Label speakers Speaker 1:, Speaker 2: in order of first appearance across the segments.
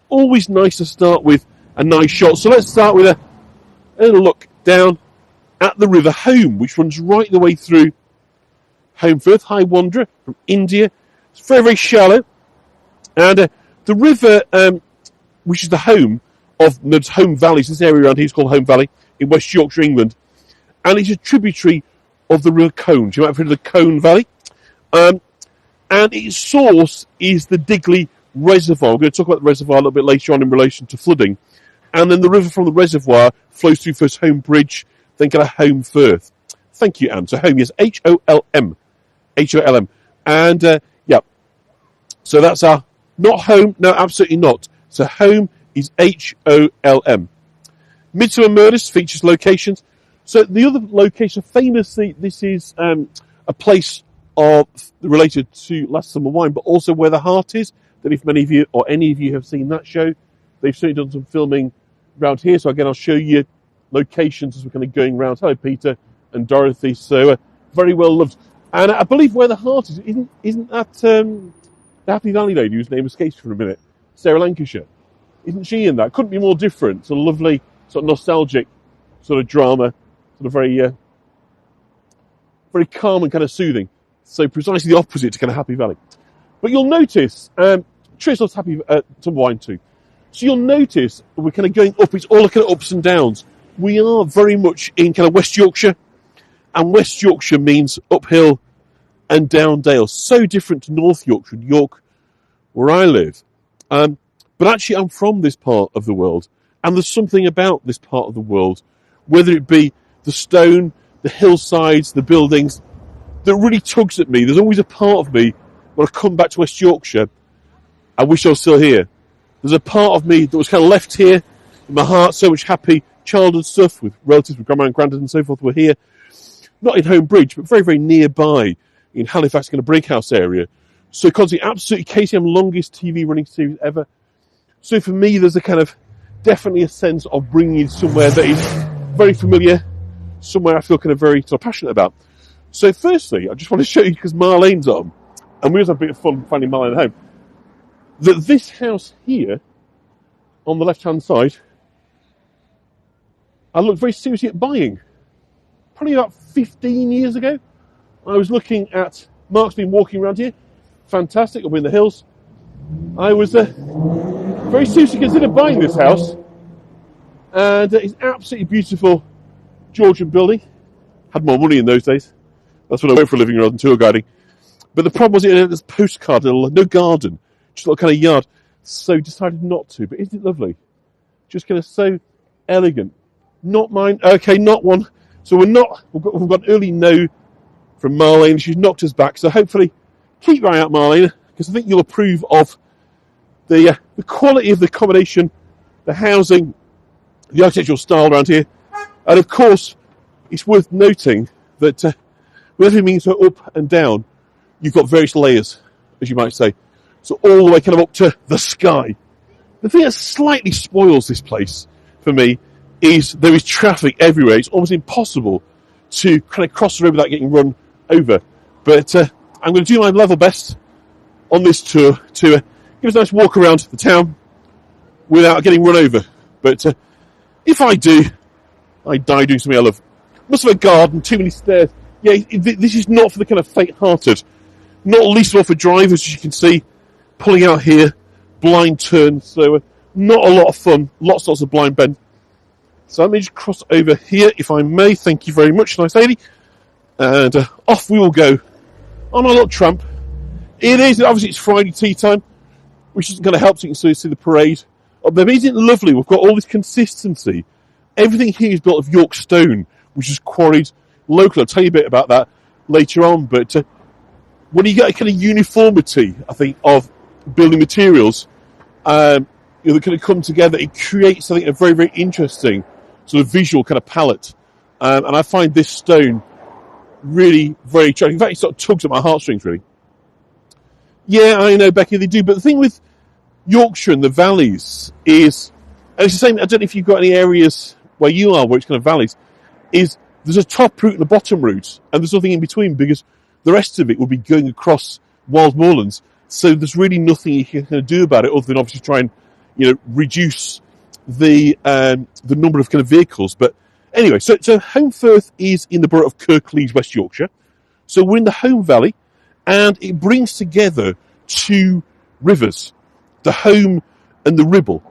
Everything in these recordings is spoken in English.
Speaker 1: Always nice to start with a nice shot. So let's start with a little look down at the River Holme, which runs right the way through Holmfirth, High Wanderer from India. It's very, very shallow. And the river, which is the home of the Holme Valley, this area around here is called Holme Valley in West Yorkshire, England. And it's a tributary of the River Colne. You might have heard of the Colne Valley. And its source is the Digley Reservoir. We're going to talk about the reservoir a little bit later on in relation to flooding. And then the river from the reservoir flows through first Holme Bridge, then kind of Holmfirth. Thank you, Anne. So Holme is Holm. Holm. And, yeah. So that's our, not home. No, absolutely not. So Holme is Holm. Midsummer Murders features locations. So the other location, famously, this is a place related to Last Summer Wine, but also Where the Heart Is. That if many of you or any of you have seen that show, they've certainly done some filming around here. So again, I'll show you locations as we're kind of going around. Hello, Peter and Dorothy. So very well loved. And I believe Where the Heart Is, isn't that the Happy Valley lady whose name escapes for a minute? Sarah Lancashire. Isn't she in that? Couldn't be more different. Sort of lovely, sort of nostalgic sort of drama. Sort of very, very calm and kind of soothing. So precisely the opposite to kind of Happy Valley. But you'll notice, Trish loves Happy Summer Wine too. So you'll notice we're kind of going up. It's all kind of ups and downs. We are very much in kind of West Yorkshire, and West Yorkshire means uphill and down dale. So different to North Yorkshire, York, where I live. But actually, I'm from this part of the world, and there's something about this part of the world, whether it be the stone, the hillsides, the buildings, that really tugs at me. There's always a part of me when I come back to West Yorkshire, I wish I was still here. There's a part of me that was kind of left here in my heart, so much happy childhood stuff with relatives, with grandma and granddad and so forth were here. Not in Holme Bridge, but very, very nearby in Halifax, kind of Brighouse area. So constantly, absolutely KCM longest TV running series ever. So for me, there's a kind of, definitely a sense of bringing in somewhere that is very familiar, somewhere I feel kind of very sort of passionate about. So firstly, I just want to show you, because Marlene's on, and we always have a bit of fun finding Marlene at home, that this house here, on the left-hand side, I looked very seriously at buying. Probably about 15 years ago, I was looking at, Mark's been walking around here, fantastic, up in the hills. I was very seriously considered buying this house, and it's absolutely beautiful Georgian building. Had more money in those days. That's what I went for a living rather than tour guiding. But the problem was it had this postcard, no garden, just a little kind of yard. So decided not to. But isn't it lovely? Just kind of so elegant. Not mine. Okay, not one. So we've got an early no from Marlene. She's knocked us back. So hopefully keep your eye out, Marlene, because I think you'll approve of the quality of the accommodation, the housing, the architectural style around here. And of course, it's worth noting that with everything being so up and down, you've got various layers, as you might say. So all the way kind of up to the sky. The thing that slightly spoils this place, for me, is there is traffic everywhere. It's almost impossible to kind of cross the road without getting run over. But I'm going to do my level best on this tour to give us a nice walk around the town without getting run over. But if I do, I die doing something I love. Must have a garden, too many stairs. Yeah, this is not for the kind of faint-hearted. Not least of all for drivers, as you can see, pulling out here, blind turns. So not a lot of fun. Lots of blind bend. So let me just cross over here, if I may. Thank you very much, nice lady. And off we will go on our little tramp. It is, obviously it's Friday tea time, which isn't going to help, so you can see the parade. But isn't it lovely? We've got all this consistency. Everything here is built of York stone, which is quarried locally. I'll tell you a bit about that later on. But when you get a kind of uniformity, I think, of building materials, that kind of come together, it creates, I think, a very, very interesting sort of visual kind of palette. And I find this stone really very attractive. In fact, it sort of tugs at my heartstrings, really. Yeah, I know, Becky, they do. But the thing with Yorkshire and the valleys is, and it's the same, I don't know if you've got any areas where you are, where it's kind of valleys, is there's a top route and a bottom route, and there's nothing in between, because the rest of it will be going across wild moorlands. So there's really nothing you can do about it, other than obviously try and reduce the number of kind of vehicles. But anyway, so Holmfirth is in the borough of Kirklees, West Yorkshire. So we're in the Home Valley, and it brings together two rivers, the Home and the Ribble.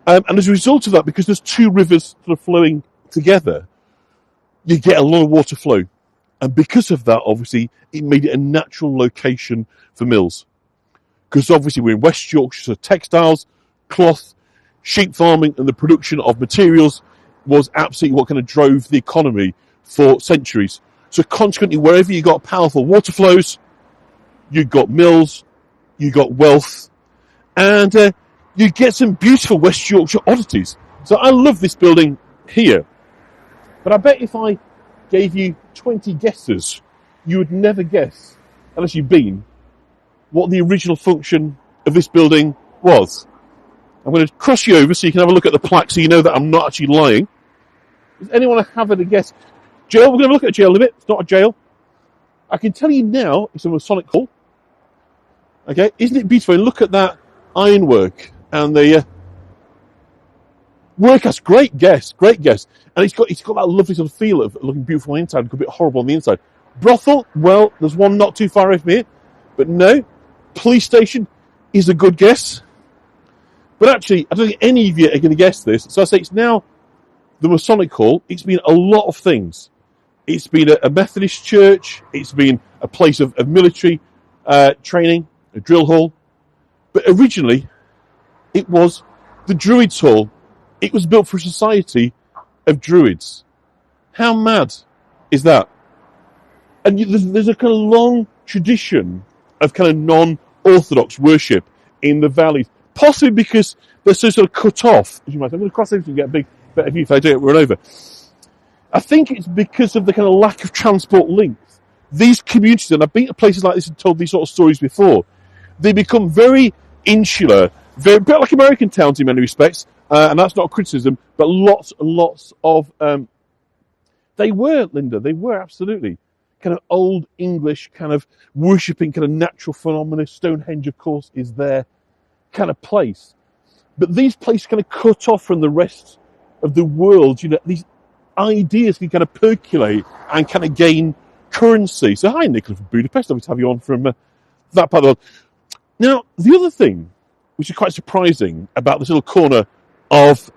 Speaker 1: And as a result of that, because there's two rivers that are flowing together, you get a lot of water flow. And because of that, obviously, it made it a natural location for mills. Because obviously we're in West Yorkshire, so textiles, cloth, sheep farming, and the production of materials was absolutely what kind of drove the economy for centuries. So consequently, wherever you got powerful water flows, you got mills, you got wealth, and you get some beautiful West Yorkshire oddities. So I love this building here. But I bet if I gave you 20 guesses, you would never guess, unless you've been, what the original function of this building was. I'm going to cross you over so you can have a look at the plaque so you know that I'm not actually lying. Does anyone have a guess? Jail, we're going to look at a jail limit. It's not a jail. I can tell you now it's a Masonic hall. Okay, isn't it beautiful? Look at that ironwork and the workhouse. Great guess. And it's got that lovely sort of feel of looking beautiful on the inside, a bit horrible on the inside. Brothel, well, there's one not too far away from here, but no. Police station is a good guess. But actually, I don't think any of you are going to guess this. So I say it's now the Masonic Hall. It's been a lot of things. It's been a Methodist church. It's been a place of military training, a drill hall. But originally, it was the Druids' Hall. It was built for a society of Druids. How mad is that? And there's a kind of long tradition of kind of non-orthodox worship in the valleys, possibly because they're so sort of cut off. As you might, I'm going to cross over and get a better view if I don't run over. I think it's because of the kind of lack of transport links. These communities, and I've been to places like this and told these sort of stories before, they become very insular, very a bit like American towns in many respects, and that's not a criticism, but lots and lots of they were absolutely kind of old English kind of worshipping kind of natural phenomena. Stonehenge, of course, is their kind of place. But these places kind of cut off from the rest of the world. These ideas can kind of percolate and kind of gain currency. So hi, Nicola from Budapest. Lovely to have you on from that part of the world. Now, the other thing, which is quite surprising about this little corner of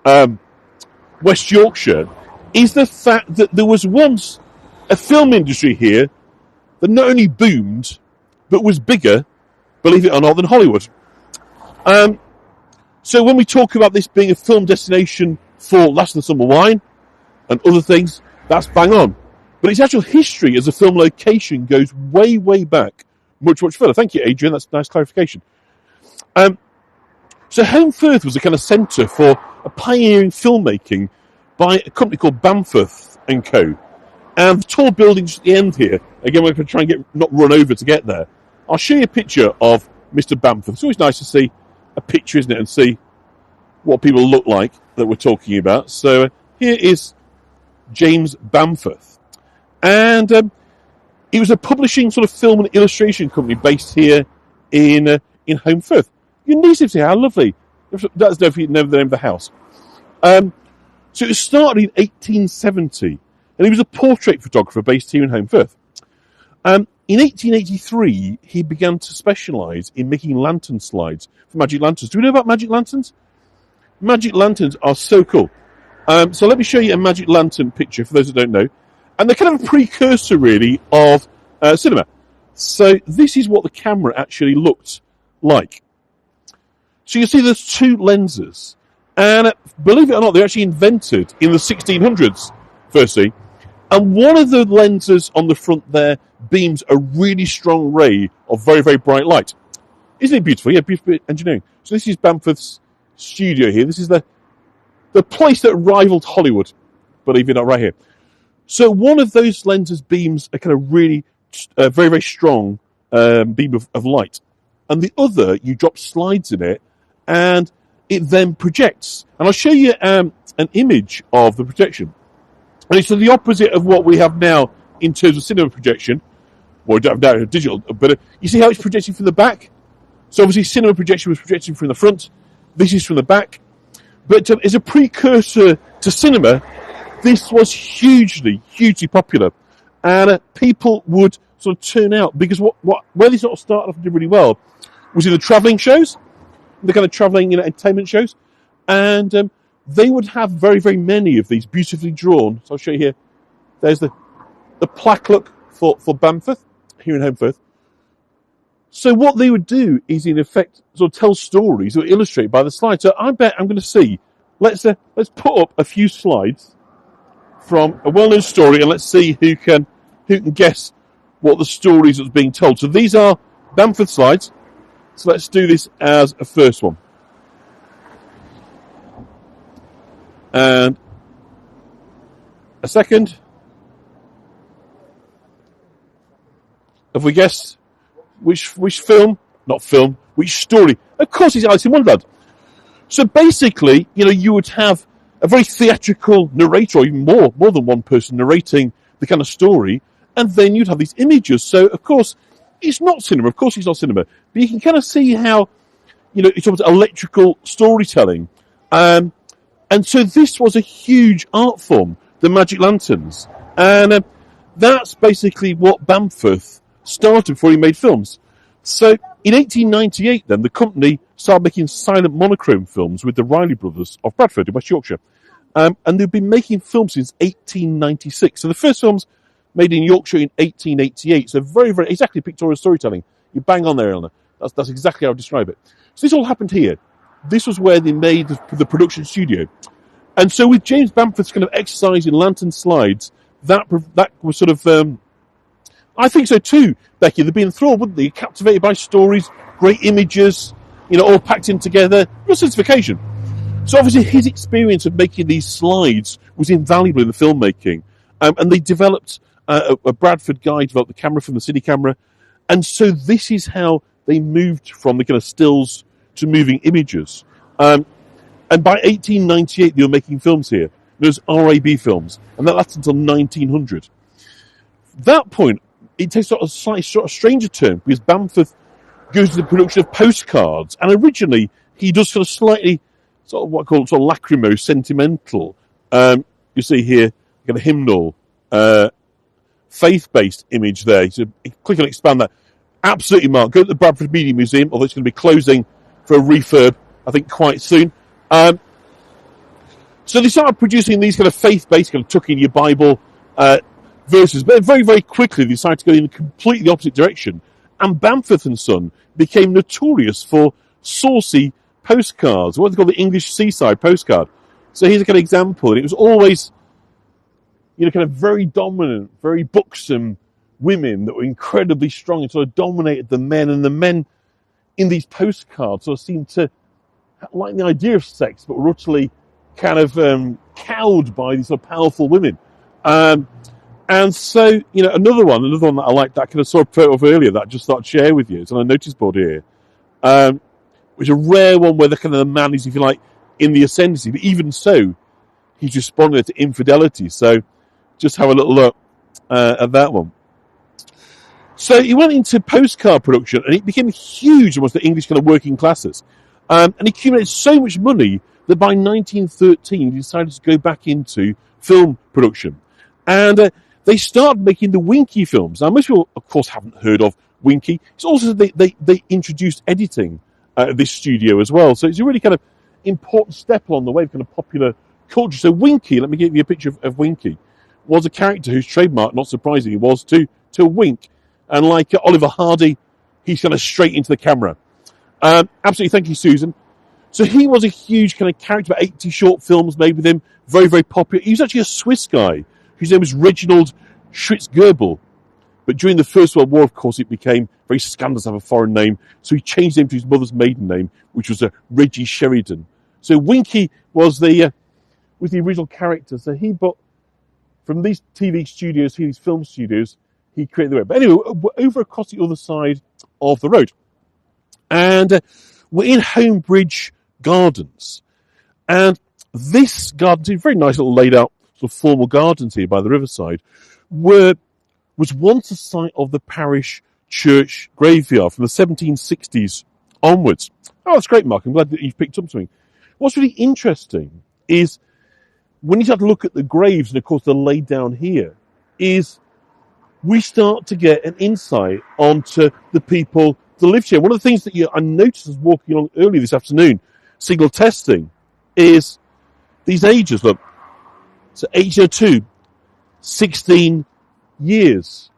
Speaker 1: West Yorkshire, is the fact that there was once a film industry here that not only boomed, but was bigger, believe it or not, than Hollywood. So when we talk about this being a film destination for Last of the Summer Wine and other things, that's bang on. But its actual history as a film location goes way, way back, much, much further. Thank you, Adrian. That's a nice clarification. So Holmfirth was a kind of centre for a pioneering filmmaking by a company called Bamforth & Co. And the tall building just at the end here, again, we're going to try and not run over to get there. I'll show you a picture of Mr. Bamforth. It's always nice to see a picture, isn't it, and see what people look like that we're talking about. So here is James Bamforth. And he was a publishing sort of film and illustration company based here in Holmfirth. Your niece lives here, how lovely. That's the name of the house. So it was started in 1870, and he was a portrait photographer based here in Holmfirth. In 1883, he began to specialise in making lantern slides for magic lanterns. Do we know about magic lanterns? Magic lanterns are so cool. So let me show you a magic lantern picture for those that don't know. And they're kind of a precursor, really, of cinema. So this is what the camera actually looked like. So you see there's two lenses. And believe it or not, they're actually invented in the 1600s, firstly. And one of the lenses on the front there beams a really strong ray of very, very bright light. Isn't it beautiful? Yeah, beautiful engineering. So this is Bamforth's studio here. This is the place that rivaled Hollywood, believe it or not, right here. So one of those lenses beams a kind of really very, very strong beam of light. And the other, you drop slides in it, and it then projects. And I'll show you an image of the projection. And it's the opposite of what we have now in terms of cinema projection. Well, we don't have now digital, but you see how it's projecting from the back? So obviously cinema projection was projecting from the front. This is from the back. But as a precursor to cinema, this was hugely, hugely popular. And people would sort of turn out, because where they sort of started off and did really well was in the travelling shows, the kind of travelling entertainment shows. And they would have very, very many of these beautifully drawn. So I'll show you here. There's the plaque look for Bamfirth, here in Holmfirth. So what they would do is, in effect, sort of tell stories or illustrate by the slides. So I bet I'm going to see. Let's put up a few slides from a well-known story, and let's see who can guess what the stories that's being told. So these are Bamfirth slides. So let's do this as a first one. And a second. Have we guessed which film? Not film. Which story? Of course, it's Alice in Wonderland. So basically, you would have a very theatrical narrator, or even more than one person narrating the kind of story, and then you'd have these images. So, of course, it's not cinema. Of course, it's not cinema. But you can kind of see how, it's almost electrical storytelling. And so this was a huge art form, the magic lanterns. And that's basically what Bamfirth started before he made films. So in 1898, then, the company started making silent monochrome films with the Riley brothers of Bradford in West Yorkshire. And they've been making films since 1896. So the first films made in Yorkshire in 1888. So very, very exactly pictorial storytelling. You bang on there, Eleanor. That's exactly how I would describe it. So this all happened here. This was where they made the production studio. And so with James Bamford's kind of exercise in lantern slides, that was sort of... I think so too, Becky. They'd be enthralled, wouldn't they? Captivated by stories, great images, all packed in together. Real sense of occasion. So obviously his experience of making these slides was invaluable in the filmmaking. And they developed, a Bradford guy developed the camera from the cine camera. And so this is how they moved from the kind of stills to moving images. And by 1898, they were making films here. There's RAB films. And that lasted until 1900. At that point, it takes a slightly sort of stranger turn, because Bamfirth goes to the production of postcards. And originally, he does sort of slightly, sort of what I call sort of lacrymo, sentimental. You see here, a hymnal, faith-based image there. So click and expand that. Absolutely, Mark. Go to the Bradford Media Museum, although it's going to be closing for a refurb, I think, quite soon. So they started producing these kind of faith-based, kind of tuck in your Bible verses, but very, very quickly they decided to go in a completely opposite direction. And Bamfirth and Son became notorious for saucy postcards, what they call the English seaside postcard. So here's a kind of example, and it was always, kind of very dominant, very buxom women that were incredibly strong and sort of dominated the men, and the men in these postcards sort of seemed to like the idea of sex, but were utterly kind of cowed by these sort of powerful women. And so, another one that I like, that I kind of saw a photo of earlier that I just thought I'd share with you. It's on a notice board here. Which is a rare one where the man is, if you like, in the ascendancy. But even so, he's responding to infidelity. So just have a little look at that one. So he went into postcard production, and it became huge amongst the English kind of working classes. And he accumulated so much money that by 1913 he decided to go back into film production. And they started making the Winky films. Now, most people, of course, haven't heard of Winky. It's also they introduced editing at this studio as well. So it's a really kind of important step along the way of kind of popular culture. So Winky, let me give you a picture of Winky, was a character whose trademark, not surprisingly, was to wink. And like Oliver Hardy, he's kind of straight into the camera. Absolutely, thank you, Susan. So he was a huge kind of character, about 80 short films made with him, very, very popular. He was actually a Swiss guy whose name was Reginald Schwitz-Goebel. But during the First World War, of course, it became very scandalous to have a foreign name. So he changed his name to his mother's maiden name, which was Reggie Sheridan. So Winky was the original character. So he bought from these TV studios, these film studios, he created the web. But anyway, over across the other side of the road. And we're in Homebridge Gardens. And this garden, very nice little laid out sort of formal gardens here by the riverside, was once a site of the parish church graveyard from the 1760s onwards. Oh, that's great, Mark. I'm glad that you've picked up something. What's really interesting is when you start to look at the graves, and of course they're laid down here, is we start to get an insight onto the people that lived here. One of the things that I noticed as walking along earlier this afternoon, signal testing, is these ages. Look, so 1802, 16 years.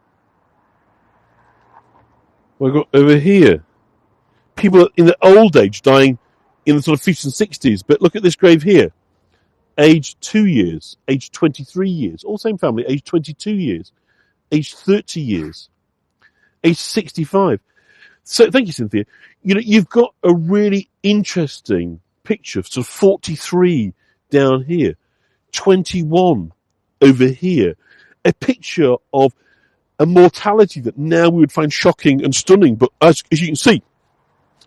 Speaker 1: We've got over here, people in the old age dying in the sort of 50s and 60s. But look at this grave here. Age 2 years, age 23 years, all same family, age 22 years, age 30 years, age 65. So thank you, Cynthia. You've got a really interesting picture. So 43 down here, 21 over here. A picture of a mortality that now we would find shocking and stunning. But as you can see,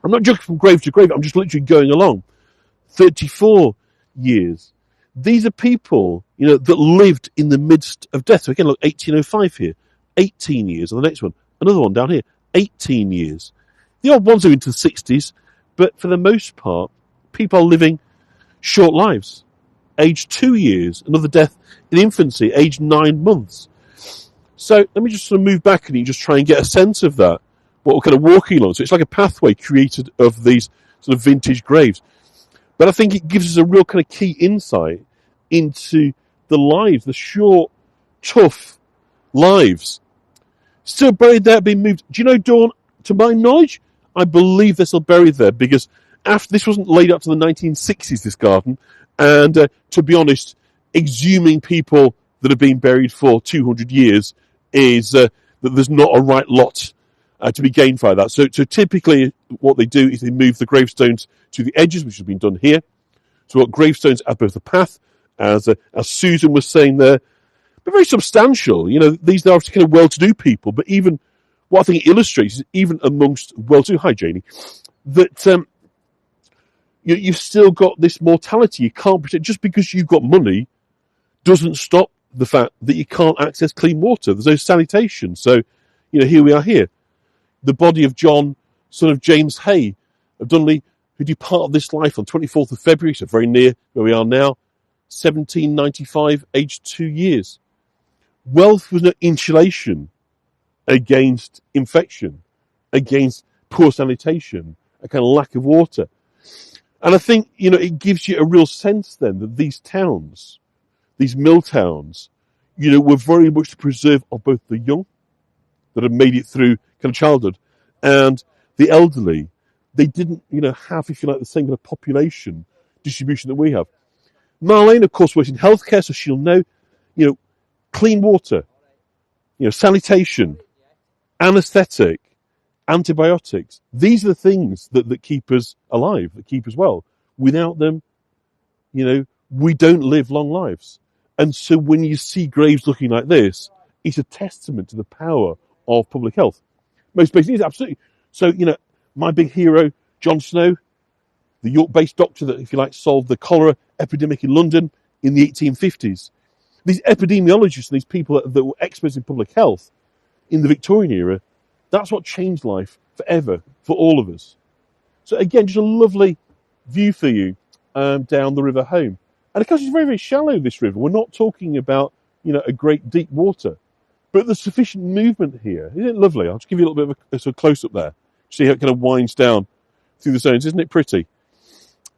Speaker 1: I'm not jumping from grave to grave. I'm just literally going along. 34 years. These are people, that lived in the midst of death. So again, look, 1805 here, 18 years. And the next one, another one down here, 18 years. The odd ones are into the 60s, but for the most part, people are living short lives. Age 2 years, another death in infancy, age 9 months. So let me just sort of move back and just try and get a sense of that, what we're kind of walking along. So it's like a pathway created of these sort of vintage graves. But I think it gives us a real kind of key insight into the lives, the short, tough lives. Still buried there, being moved. Do you know, Dawn, to my knowledge, I believe they're still buried there because after this wasn't laid up to the 1960s, this garden. And to be honest, exhuming people that have been buried for 200 years is that there's not a right lot to be gained by that. So typically what they do is they move the gravestones to the edges, which has been done here. So we've got gravestones at both the path, as Susan was saying there, but very substantial. These are kind of well-to-do people, but even what I think it illustrates is even amongst well-to-do, hi Janie, that you've still got this mortality. You can't protect, just because you've got money doesn't stop the fact that you can't access clean water. There's no sanitation. So, here we are here. The body of John, son of James Hay of Dunley, who departed this life on 24th of February, so very near where we are now, 1795, aged 2 years. Wealth was no insulation against infection, against poor sanitation, a kind of lack of water. And I think, it gives you a real sense then that these towns, these mill towns, were very much the preserve of both the young that had made it through kind of childhood and the elderly. They didn't, have, if you like, the same kind of population distribution that we have. Marlene, of course, works in healthcare, so she'll know, clean water, sanitation, anaesthetic, antibiotics. These are the things that keep us alive, that keep us well. Without them, we don't live long lives. And so when you see graves looking like this, it's a testament to the power of public health. Most basic needs, absolutely. So, my big hero, John Snow, the York-based doctor that, if you like, solved the cholera epidemic in London in the 1850s. These epidemiologists and these people that were experts in public health in the Victorian era, that's what changed life forever for all of us. So again, just a lovely view for you down the river home. And of course, it's very, very shallow, this river. We're not talking about, a great deep water. But there's sufficient movement here. Isn't it lovely? I'll just give you a little bit of a sort of close-up there. See how it kind of winds down through the zones. Isn't it pretty?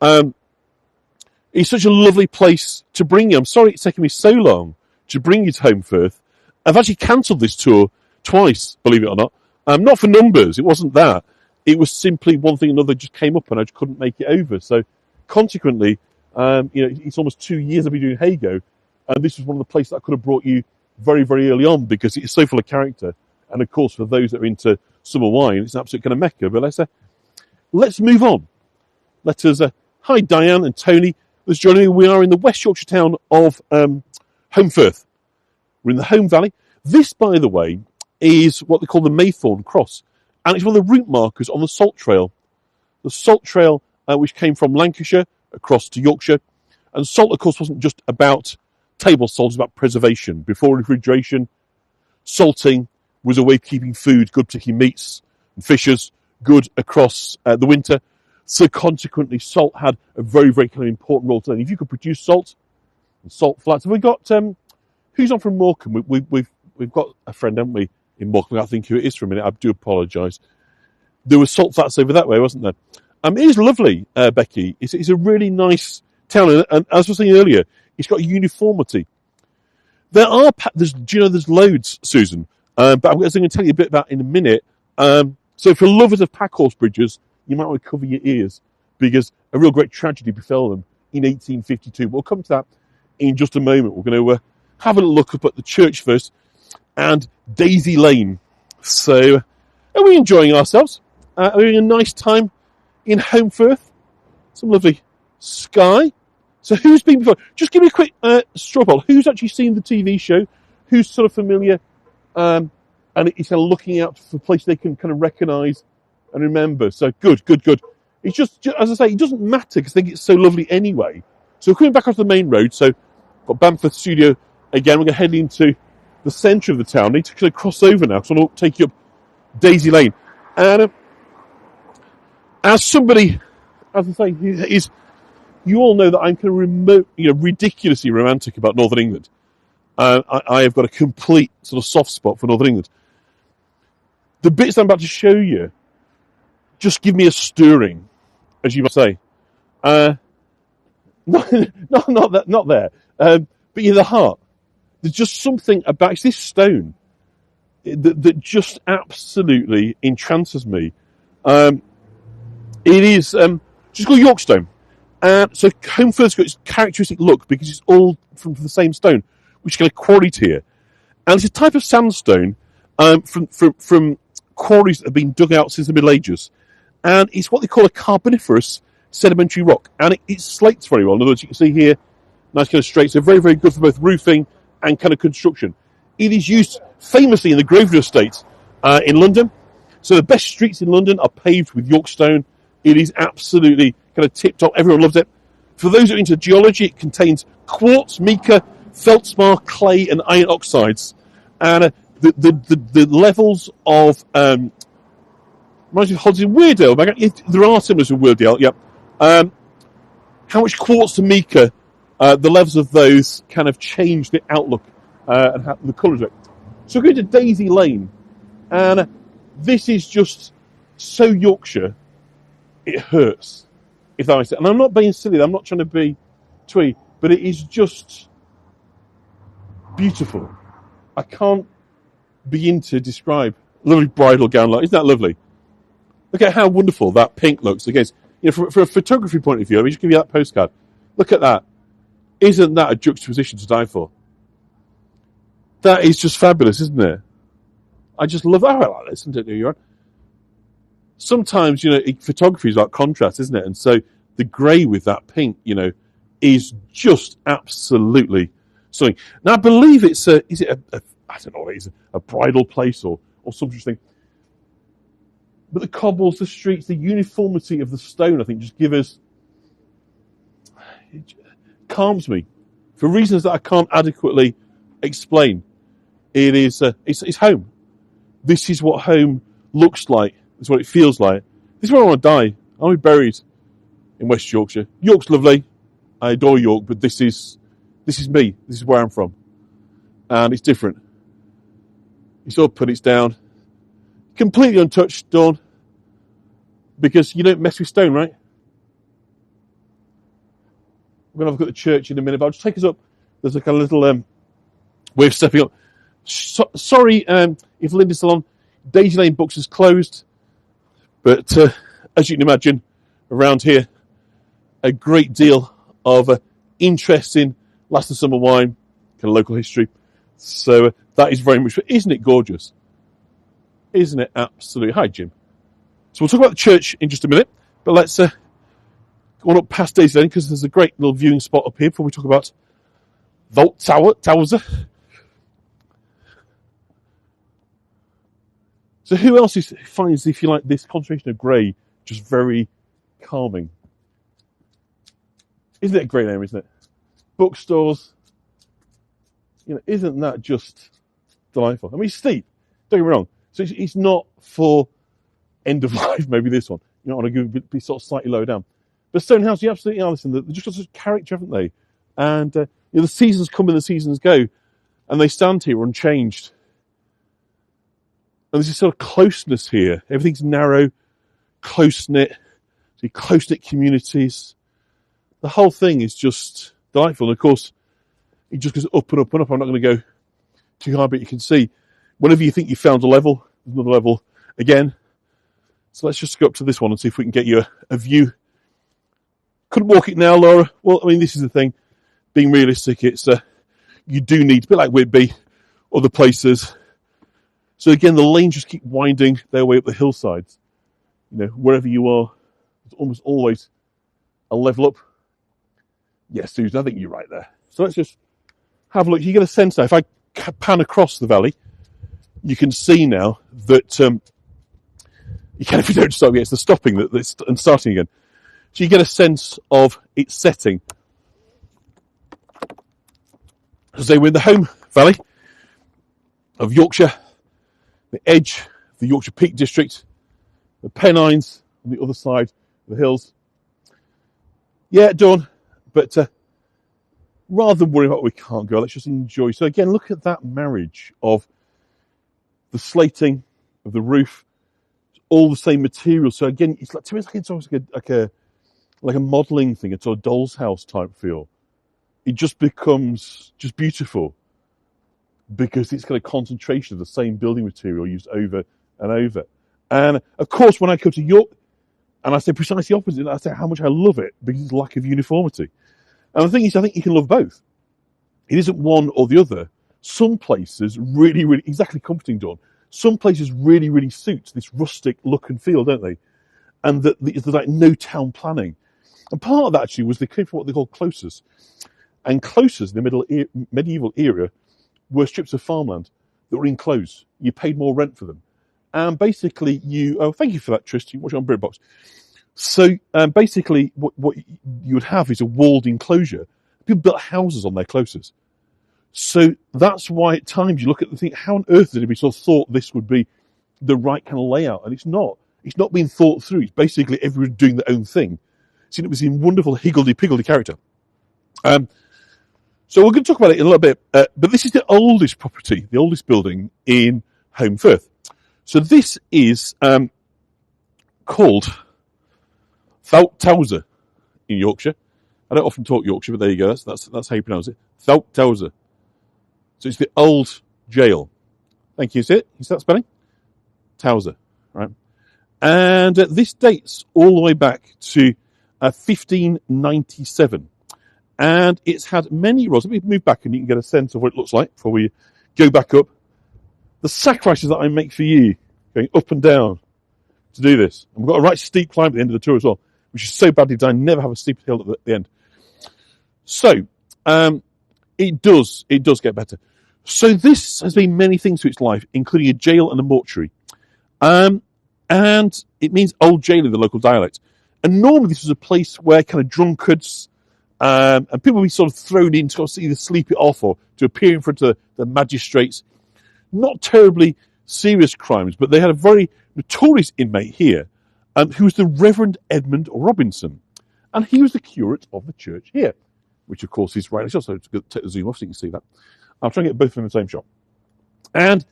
Speaker 1: It's such a lovely place to bring you. I'm sorry it's taken me so long to bring you to Holmfirth. I've actually cancelled this tour twice, believe it or not. Not for numbers. It wasn't that. It was simply one thing or another just came up and I just couldn't make it over. So consequently, it's almost 2 years I've been doing Hago. And this was one of the places that I could have brought you very, very early on because it's so full of character. And of course, for those that are into summer wine, it's an absolute kind of mecca. But let's move on. Hi, Diane and Tony. Let's join me. We are in the West Yorkshire town of Holmfirth. We're in the Home Valley. This, by the way, is what they call the Maythorn Cross. And it's one of the route markers on the Salt Trail. The Salt Trail, which came from Lancashire across to Yorkshire. And salt, of course, wasn't just about table salt, it was about preservation. Before refrigeration, salting was a way of keeping food good, particularly meats and fishes, good across the winter. So consequently, salt had a very, very kind of important role to play. If you could produce salt and salt flats, have we got who's on from Morecambe? We've got a friend, haven't we, in Morecambe? I think who it is for a minute. I do apologise. There were salt flats over that way, wasn't there? It is lovely, Becky. It's a really nice town, and as I was saying earlier, it's got a uniformity. There's loads, Susan, but I'm going to tell you a bit about in a minute. So for lovers of packhorse bridges, you might want to cover your ears because a real great tragedy befell them in 1852. We'll come to that in just a moment. We're going to have a look up at the church first and Daisy Lane. So are we enjoying ourselves? Are we having a nice time in Holmfirth? Some lovely sky. So who's been before? Just give me a quick straw poll. Who's actually seen the TV show? Who's sort of familiar? And it's kind of looking out for places they can kind of recognise and remember. So good. It's just as I say, it doesn't matter because I think it's so lovely anyway. So we're coming back onto the main road. So we've got Bamford Studio again. We're going to head into the centre of the town. I need to kind of cross over now because I want to take you up Daisy Lane. And as somebody, as I say, is you all know that I'm kind of ridiculously romantic about Northern England. I have got a complete sort of soft spot for Northern England. The bits I'm about to show you just give me a stirring, as you might say. Not there. But in the heart, there's just something about it's this stone that just absolutely entrances me. It is just called Yorkstone. So Holmfirth's got its characteristic look because it's all from the same stone, which is kind of quarried here. And it's a type of sandstone from quarries that have been dug out since the Middle Ages. And it's what they call a carboniferous sedimentary rock. And it slates very well. In other words, you can see here, nice kind of straight. So very, very good for both roofing and kind of construction. It is used famously in the Grosvenor Estate in London. So the best streets in London are paved with Yorkstone. It is absolutely kind of tip-top. Everyone loves it. For those who are into geology, it contains quartz, mica, feldspar, clay, and iron oxides. And the levels of reminds me of Hodgson Weardale. There are similars with Weardale, yep. How much quartz and mica, the levels of those kind of change the outlook and the colours of it. So we're going to Daisy Lane, and this is just so Yorkshire, it hurts, if that makes sense. And I'm not being silly, I'm not trying to be twee, but it is just beautiful. I can't begin to describe lovely bridal gown like. Isn't that lovely? Look at how wonderful that pink looks against, from a photography point of view. Let me just give you that postcard. Look at that. Isn't that a juxtaposition to die for? That is just fabulous, isn't it? I just love that. I like this, don't you? Sometimes, photography is like contrast, isn't it? And so the grey with that pink, is just absolutely something. Now, I believe I don't know, it's a bridal place or some such thing. But the cobbles, the streets, the uniformity of the stone, I think, just calms me for reasons that I can't adequately explain. It's home. This is what home looks like. This is what it feels like. This is where I want to die. I want to be buried in West Yorkshire. York's lovely. I adore York, but this is me. This is where I'm from. And it's different. It's up and it's down. Completely untouched, Dawn. Because you don't mess with stone, right? We're going to have a look at the church in a minute, but I'll just take us up. There's like a little way of stepping up. Sorry if Linda's still on. Daisy Lane Books is closed. But as you can imagine, around here, a great deal of interesting last of summer wine, kind of local history. So that is very much. Isn't it gorgeous? Isn't it absolutely? Hi, Jim. So we'll talk about the church in just a minute, but let's go on up past Daisy Lane because there's a great little viewing spot up here before we talk about Vault Towers. So who else finds, if you like, this concentration of grey just very calming? Isn't it a great name, isn't it? Bookstores. Isn't that just delightful? I mean, it's steep. Don't get me wrong. So it's not for end of life, maybe this one. You don't want to be sort of slightly lower down. But Stonehouse, you absolutely are. Listen, they've just got such character, haven't they? And the seasons come and the seasons go, and they stand here unchanged. And there's this sort of closeness here. Everything's narrow, close-knit, close-knit communities. The whole thing is just delightful. And of course, it just goes up and up and up. I'm not going to go too high, but you can see whenever you think you've found a level, there's another level again. So let's just go up to this one and see if we can get you a view. Couldn't walk it now, Laura. Well, I mean, this is the thing. Being realistic, it's you do need, a bit like Whitby, other places. So again, the lanes just keep winding their way up the hillsides. Wherever you are, it's almost always a level up. Yes, Susan, I think you're right there. So let's just have a look. You get a sense now. If I pan across the valley, you can see now that you can, if you don't stop, it's the stopping and starting again. So you get a sense of its setting. So we're in the home valley of Yorkshire, the edge of the Yorkshire Peak District, the Pennines on the other side of the hills. Yeah, Dawn, but rather than worry about what we can't go, let's just enjoy. So again, look at that marriage of the slating of the roof, all the same material. So again, it's like, to me, it's almost like a modelling thing, a sort of doll's house type feel. It just becomes just beautiful because it's got a concentration of the same building material used over and over. And of course, when I come to York, and I say precisely opposite, I say how much I love it because of the lack of uniformity. And the thing is, I think you can love both. It isn't one or the other. Some places really, really, exactly comforting, Dawn. Some places really, really suit this rustic look and feel, don't they? And that there's like no town planning. And part of that actually was they came from what they call closes. And closes in the medieval era were strips of farmland that were enclosed. You paid more rent for them. And basically thank you for that, Tristan. Watch it on BritBox. So basically what you would have is a walled enclosure. People built houses on their closes. So that's why at times you look at the thing, how on earth did it be sort of thought this would be the right kind of layout? And it's not. It's not being thought through. It's basically everyone doing their own thing. So it was in wonderful higgledy-piggledy character. So we're going to talk about it in a little bit, but this is the oldest property, the oldest building in Holmfirth. So this is called Towser in Yorkshire. I don't often talk Yorkshire, but there you go. That's how you pronounce it. Towser. So it's the old jail. Thank you. See it? You see that spelling? Towser. Right. And this dates all the way back to 1597. And it's had many roads. Let me move back and you can get a sense of what it looks like before we go back up. The sacrifices that I make for you, going up and down to do this. And we've got a right steep climb at the end of the tour as well, which is so badly done. I never have a steep hill at the end. So, it does get better. So this has been many things to its life, including a jail and a mortuary. And it means old jail in the local dialect. And normally this was a place where kind of drunkards and people would be sort of thrown in to either sleep it off or to appear in front of the magistrates. Not terribly serious crimes, but they had a very notorious inmate here who was the Reverend Edmund Robinson. And he was the curate of the church here, which of course is right next door. So take the zoom off so you can see that. I'll try and get both of them in the same shot. And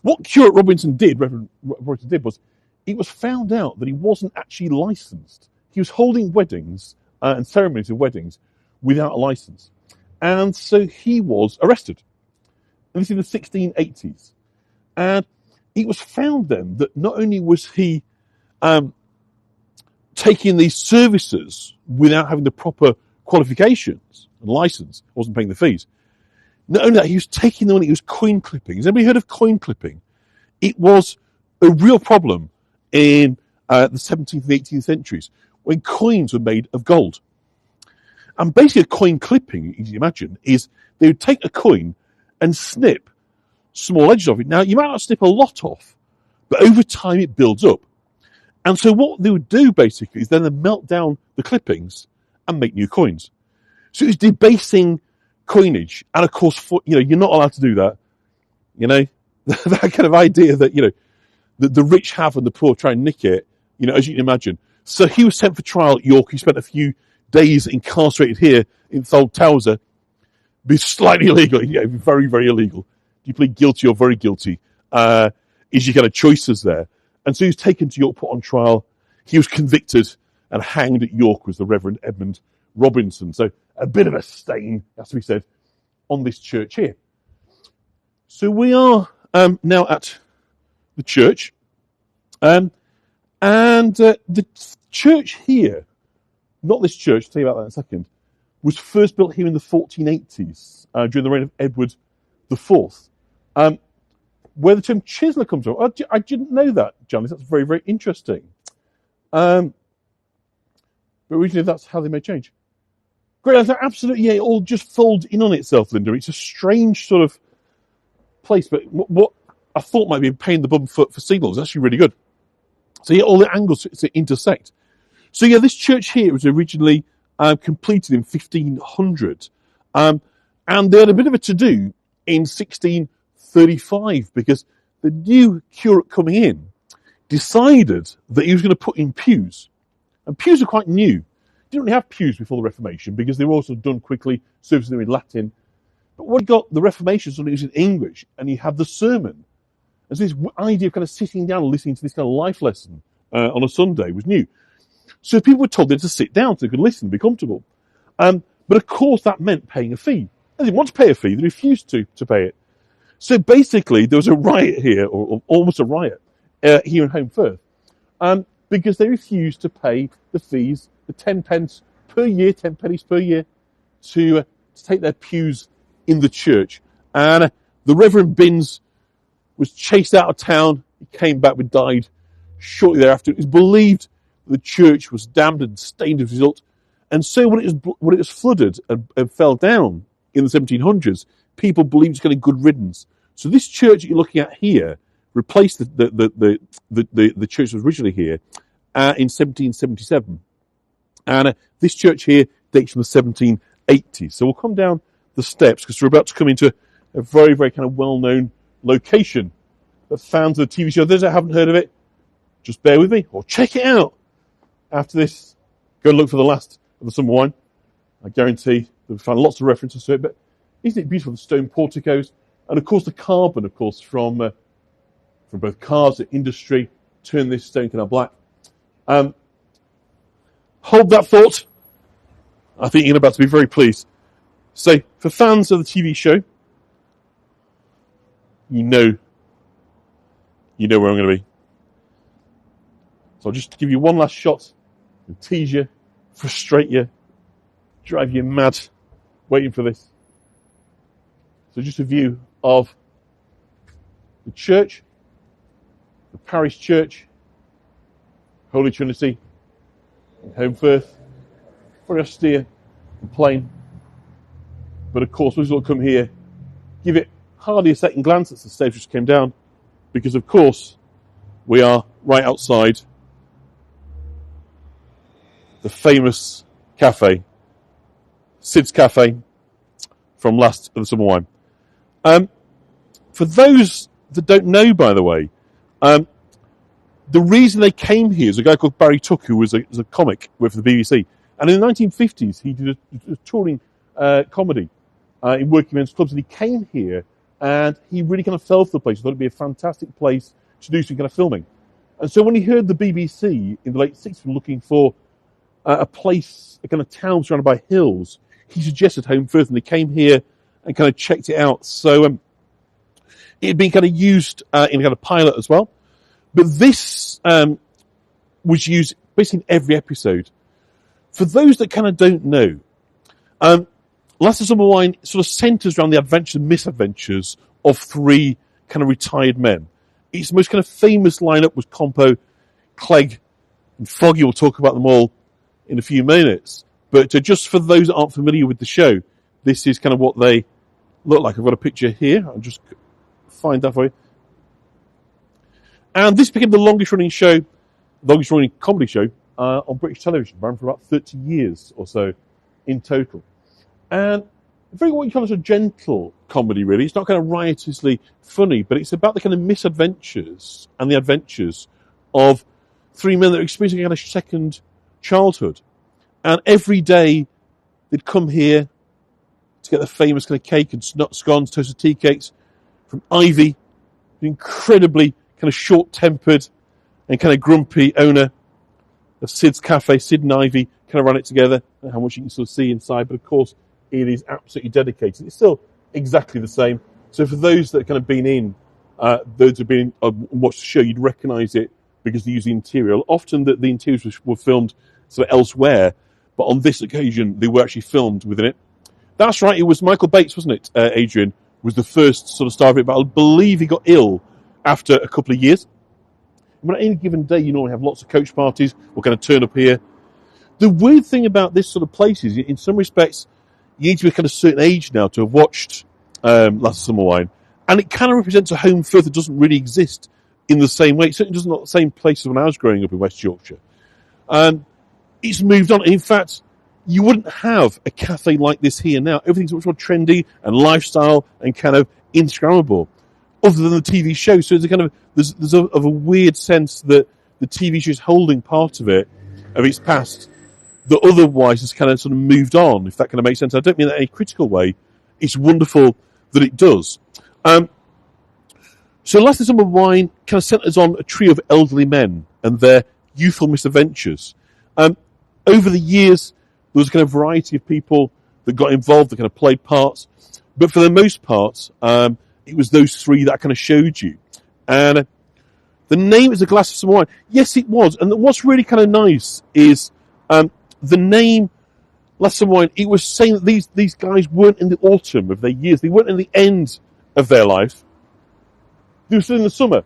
Speaker 1: what curate Robinson did, Reverend Robinson did, was it was found out that he wasn't actually licensed. He was holding weddings and ceremonies of weddings without a license. And so he was arrested. And this is in the 1680s. And it was found then that not only was he taking these services without having the proper qualifications and license, wasn't paying the fees, not only that, he was taking the money, he was coin clipping. Has anybody heard of coin clipping? It was a real problem in the 17th and 18th centuries when coins were made of gold. And basically coin clipping, as you imagine, is they would take a coin and snip small edges of it. Now, you might not snip a lot off, but over time it builds up. And so what they would do basically is then they melt down the clippings and make new coins. So it was debasing coinage. And of course, you're not allowed to do that. That kind of idea that, the rich have and the poor try and nick it, as you can imagine. So he was sent for trial at York. He spent a few days incarcerated here in Old Towser. Be slightly illegal, very, very illegal. Do you plead guilty or very guilty? Is your kind of choices there. And so he was taken to York, put on trial. He was convicted and hanged at York was the Reverend Edmund Robinson. So a bit of a stain, has to be said, on this church here. So we are now at the church. And the church here, not this church, I'll tell you about that in a second, was first built here in the 1480s during the reign of Edward IV. Where the term chiseler comes from, I didn't know that, Janice. That's very, very interesting. But originally, that's how they made change. Great, absolutely, it all just folds in on itself, Linda. It's a strange sort of place, but what I thought might be a pain in the bum for signals is actually really good. So all the angles intersect. So this church here was originally completed in 1500. And they had a bit of a to-do in 1635 because the new curate coming in decided that he was going to put in pews. And pews are quite new. Didn't really have pews before the Reformation because they were also done quickly, services them in Latin. But when he got the Reformation, suddenly it was in English, and he had the sermon. And so this idea of kind of sitting down and listening to this kind of life lesson on a Sunday was new. So people were told they had to sit down so they could listen and be comfortable. But of course that meant paying a fee. They didn't want to pay a fee, they refused to pay it. So basically there was a riot here, or almost a riot, here in Holmfirth, because they refused to pay the fees, the 10 pence per year, 10 pennies per year, to take their pews in the church. And the Reverend Binns was chased out of town. He came back but died shortly thereafter. It was believed the church was damned and stained as a result. And so when it was flooded and fell down in the 1700s, people believed it was getting good riddance. So this church that you're looking at here replaced the church that was originally here in 1777. And this church here dates from the 1780s. So we'll come down the steps because we're about to come into a very, very kind of well-known location that fans of the TV show, those that haven't heard of it, just bear with me or check it out. After this, go and look for the last of the summer wine. I guarantee you'll find lots of references to it, but isn't it beautiful, the stone porticos? And of course the carbon, of course, from both cars and industry, turn this stone kind of black. Hold that thought. I think you're about to be very pleased. So, for fans of the TV show, you know where I'm going to be. So I'll just give you one last shot and tease you, frustrate you, drive you mad, waiting for this. So just a view of the church, the parish church, Holy Trinity, in Holmfirth, very austere and plain. But of course, we'll come here, give it hardly a second glance. It's the stage which came down, because of course we are right outside the famous cafe, Sid's Cafe, from last of the summer wine. For those that don't know, by the way, the reason they came here is a guy called Barry Tuck, who was a comic with the BBC, and in the 1950s he did a touring comedy in working men's clubs, and he came here and he really kind of fell for the place. He thought it'd be a fantastic place to do some kind of filming. And so when he heard the BBC in the late 60s were looking for a place, a kind of town surrounded by hills, he suggested Holmfirth, and they came here and kind of checked it out. So it had been kind of used in a kind of pilot as well. But this was used basically in every episode. For those that kind of don't know, Last of Summer Wine sort of centres around the adventures and misadventures of three kind of retired men. Its most kind of famous lineup was Compo, Clegg, and Foggy. We'll talk about them all in a few minutes. But just for those that aren't familiar with the show, this is kind of what they look like. I've got a picture here. I'll just find that for you. And this became the longest running comedy show on British television, ran for about 30 years or so in total. And very what you call a gentle comedy, really. It's not kind of riotously funny, but it's about the kind of misadventures and the adventures of three men that are experiencing a kind of second childhood. And every day they'd come here to get the famous kind of cake and scones, toasted tea cakes from Ivy, the incredibly kind of short-tempered and kind of grumpy owner of Sid's Cafe. Sid and Ivy kind of run it together, and how much you can sort of see inside. But of course, it is absolutely dedicated. It's still exactly the same. So for those that have kind of been in, those who've been watched the show, you'd recognise it because they use the interior. Often the interiors were filmed sort of elsewhere, but on this occasion they were actually filmed within it. That's right. It was Michael Bates, wasn't it? Adrian was the first sort of star of it, but I believe he got ill after a couple of years. But on any given day, you normally have lots of coach parties or kind of turn up here. The weird thing about this sort of place is, in some respects, you need to be kind of a certain age now to have watched Last Summer Wine, and it kind of represents a Holmfirth that doesn't really exist in the same way. It certainly doesn't, not the same place as when I was growing up in West Yorkshire. It's moved on. In fact, you wouldn't have a cafe like this here now. Everything's much more trendy and lifestyle and kind of Instagrammable, other than the TV show. So there's a weird sense that the TV show is holding part of its past, that otherwise has kind of sort of moved on, if that kind of makes sense. I don't mean that in a critical way. It's wonderful that it does. So Last Summer Wine kind of centres on a trio of elderly men and their youthful misadventures. Over the years, there was a kind of variety of people that got involved, that kind of played parts. But for the most part, it was those three that I kind of showed you. And the name is A Glass of Summer Wine. Yes, it was. And what's really kind of nice is the name Last Summer Wine, it was saying that these guys weren't in the autumn of their years. They weren't in the end of their life. They were still in the summer.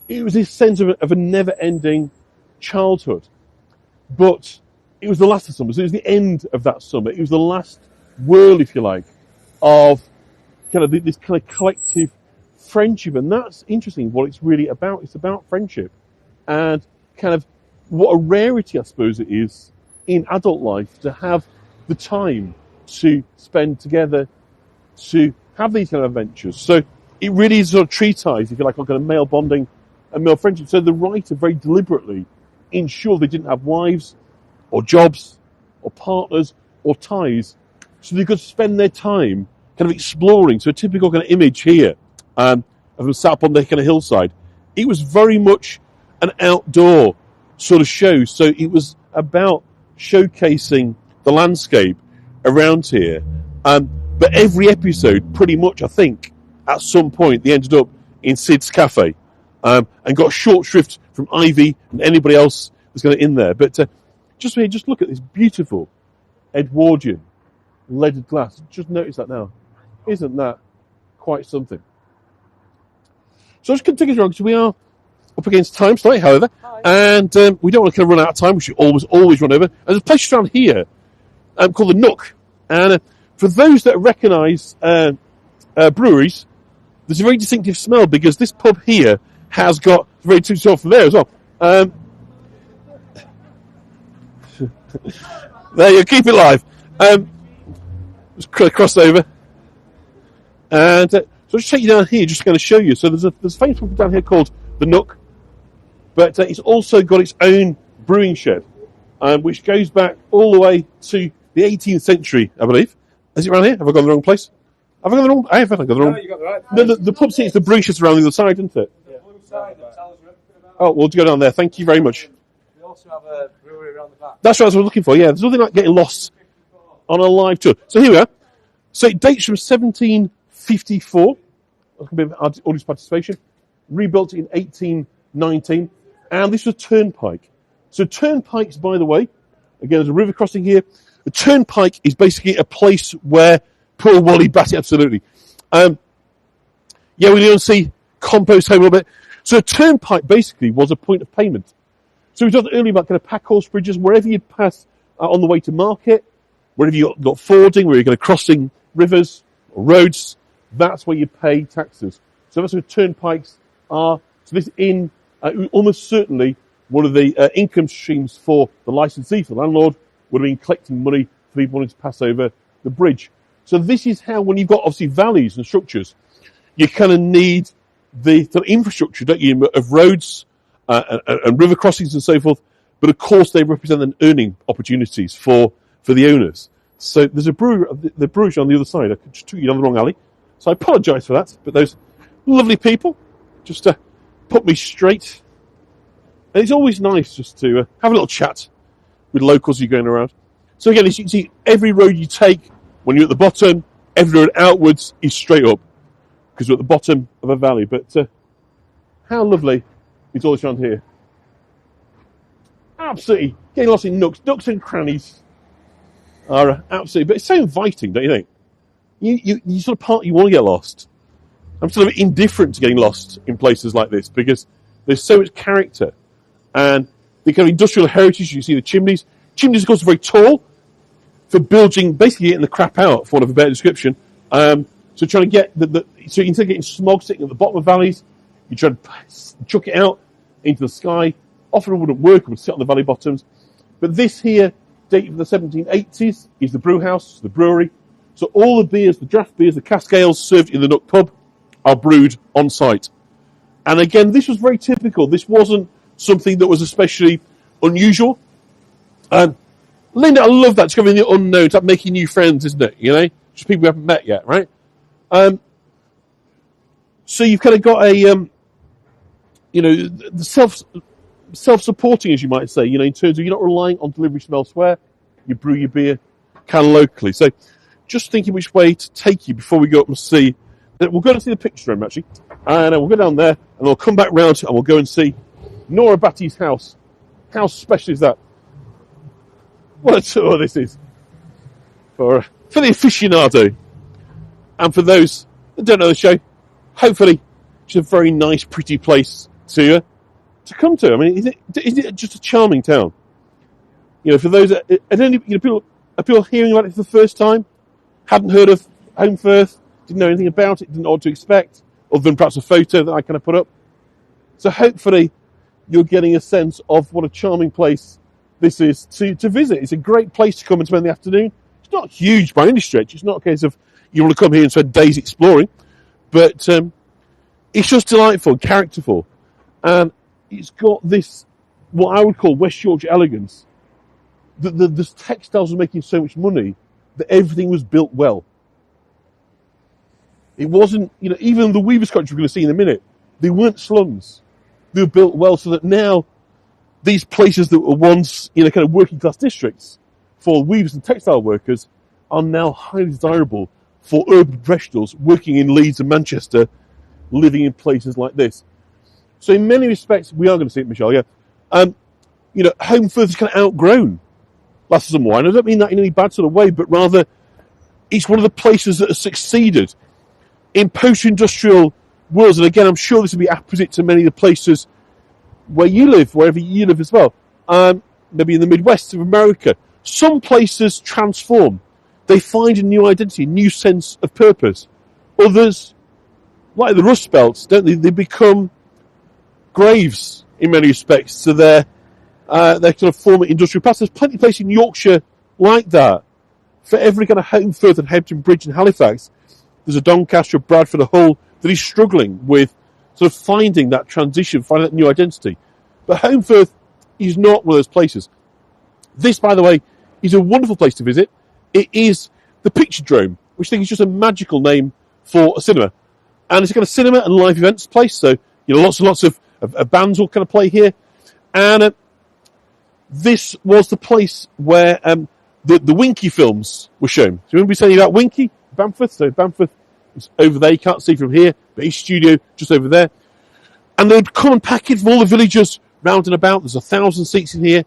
Speaker 1: It was this sense of a never-ending childhood. But it was the last of summer. So it was the end of that summer. It was the last whirl, if you like, of kind of this kind of collective friendship. And that's interesting, what it's really about. It's about friendship. And kind of what a rarity, I suppose, it is in adult life to have the time to spend together, to have these kind of adventures. So it really is sort of treatise, if you like, on kind of male bonding and male friendship. So the writer very deliberately ensured they didn't have wives or jobs or partners or ties, so they could spend their time kind of exploring. So a typical kind of image here of them sat up on the kind of hillside. It was very much an outdoor sort of show. So it was about showcasing the landscape around here. But every episode, pretty much, I think, at some point, they ended up in Sid's Cafe and got short shrift from Ivy and anybody else that's going to in there. But just look at this beautiful Edwardian leaded glass. Just notice that now. Isn't that quite something? So let's continue on, because we are up against time tonight, however. Hi. And we don't want to kind of run out of time. We should always run over. And there's a place around here called the Nook. And for those that recognise breweries, there's a very distinctive smell, because this pub here has got very distinctive from there as well. There you go, keep it live. Just cross over. And so I'll just take you down here, just to kind of show you. So there's a famous pub down here called the Nook, but it's also got its own brewing shed, which goes back all the way to the 18th century, I believe. Is it around here? Have I gone the wrong place? Have I gone the wrong? I haven't gone the wrong. No, you got the right place. The pub seats, the brewing shed's around the other side, isn't it? Yeah. The blue side that tells you everything about. Oh, we'll go down there. Thank you very much.
Speaker 2: We also have a brewery around the back.
Speaker 1: That's what I was looking for. Yeah, there's nothing like getting lost on a live tour. So here we are. So it dates from 1754. That's going to be audience participation. Rebuilt in 1819, and this was a turnpike. So turnpikes, by the way, again, there's a river crossing here. A turnpike is basically a place where poor Wally Batty, absolutely. We don't see compost home a little bit. So a turnpike basically was a point of payment. So we talked earlier about kind of pack horse bridges, wherever you pass on the way to market, wherever you got fording, where you're going to crossing rivers or roads, that's where you pay taxes. So that's what turnpikes are. So this almost certainly one of the income streams for the licensee, for the landlord, would have been collecting money for people wanting to pass over the bridge. So this is how, when you've got obviously valleys and structures, you kind of need the infrastructure, don't you, of roads and river crossings and so forth. But of course, they represent an earning opportunities for the owners. So there's a brewery, the brewery on the other side. I just took you down the wrong alley, so I apologise for that. But those lovely people just put me straight. And it's always nice just to have a little chat with locals you're going around. So again, as you can see, every road you take when you're at the bottom, every road outwards is straight up because we're at the bottom of a valley. But how lovely is all this around here? Absolutely getting lost in nooks and crannies are absolutely, but it's so inviting, don't you think? You sort of part you want to get lost. I'm sort of indifferent to getting lost in places like this because there's so much character and the kind of industrial heritage. You see the chimneys. Chimneys, of course, are very tall for bilging, basically getting the crap out, for want of a better description. So trying to get so instead of getting smog sitting at the bottom of valleys, you try to chuck it out into the sky. Often it wouldn't work; it would sit on the valley bottoms. But this here, dated from the 1780s, is the brew house, the brewery. So all the beers, the draft beers, the cask ales served in the Nook pub are brewed on site. And again, this was very typical. This wasn't something that was especially unusual. Linda, I love that, discovering the unknown. It's like making new friends, isn't it? You know, just people we haven't met yet, right? So you've kind of got a, the self-supporting, as you might say, in terms of you're not relying on deliveries from elsewhere. You brew your beer kind of locally. So just thinking which way to take you before we go up and see. We'll go and see the picture room, actually. And we'll go down there, and we'll come back round, and we'll go and see Nora Batty's house. How special is that? What a tour this is. For the aficionado. And for those that don't know the show, hopefully it's a very nice, pretty place to come to. I mean, is it just a charming town? For those that, people hearing about it for the first time, hadn't heard of Holmfirth, didn't know anything about it, didn't know what to expect, other than perhaps a photo that I kind of put up. So hopefully you're getting a sense of what a charming place this is to visit. It's a great place to come and spend the afternoon. It's not huge by any stretch. It's not a case of you want to come here and spend days exploring, but it's just delightful, characterful, and it's got this, what I would call West Yorkshire elegance. The textiles were making so much money that everything was built well. It wasn't, even the weavers' country we're going to see in a minute, they weren't slums. They were built well so that now these places that were once, kind of working class districts for weavers and textile workers are now highly desirable for urban professionals working in Leeds and Manchester, living in places like this. So in many respects, we are going to see it, Michelle, yeah. Holmfirth is kind of outgrown Lasses and Wine. I don't mean that in any bad sort of way, but rather it's one of the places that has succeeded in post-industrial worlds. And again, I'm sure this will be opposite to many of the places where you live, wherever you live as well. Maybe in the Midwest of America. Some places transform. They find a new identity, a new sense of purpose. Others, like the Rust Belts, don't they? They become graves in many respects to their kind of former industrial past. There's plenty of places in Yorkshire like that. For every kind of Holmfirth and Hampton Bridge and Halifax, there's a Doncaster, Bradford, a Hull that is struggling with sort of finding that transition, finding that new identity. But Holmfirth is not one of those places. This, by the way, is a wonderful place to visit. It is the Picture Drome, which I think is just a magical name for a cinema. And it's a kind of cinema and live events place, so lots and lots of bands will kind of play here. And this was the place where the Winky films were shown. So remember we saying about Winky, Bamford? So Bamford is over there, you can't see from here, but his studio just over there. And they would come and package from all the villagers round and about. There's 1,000 seats in here,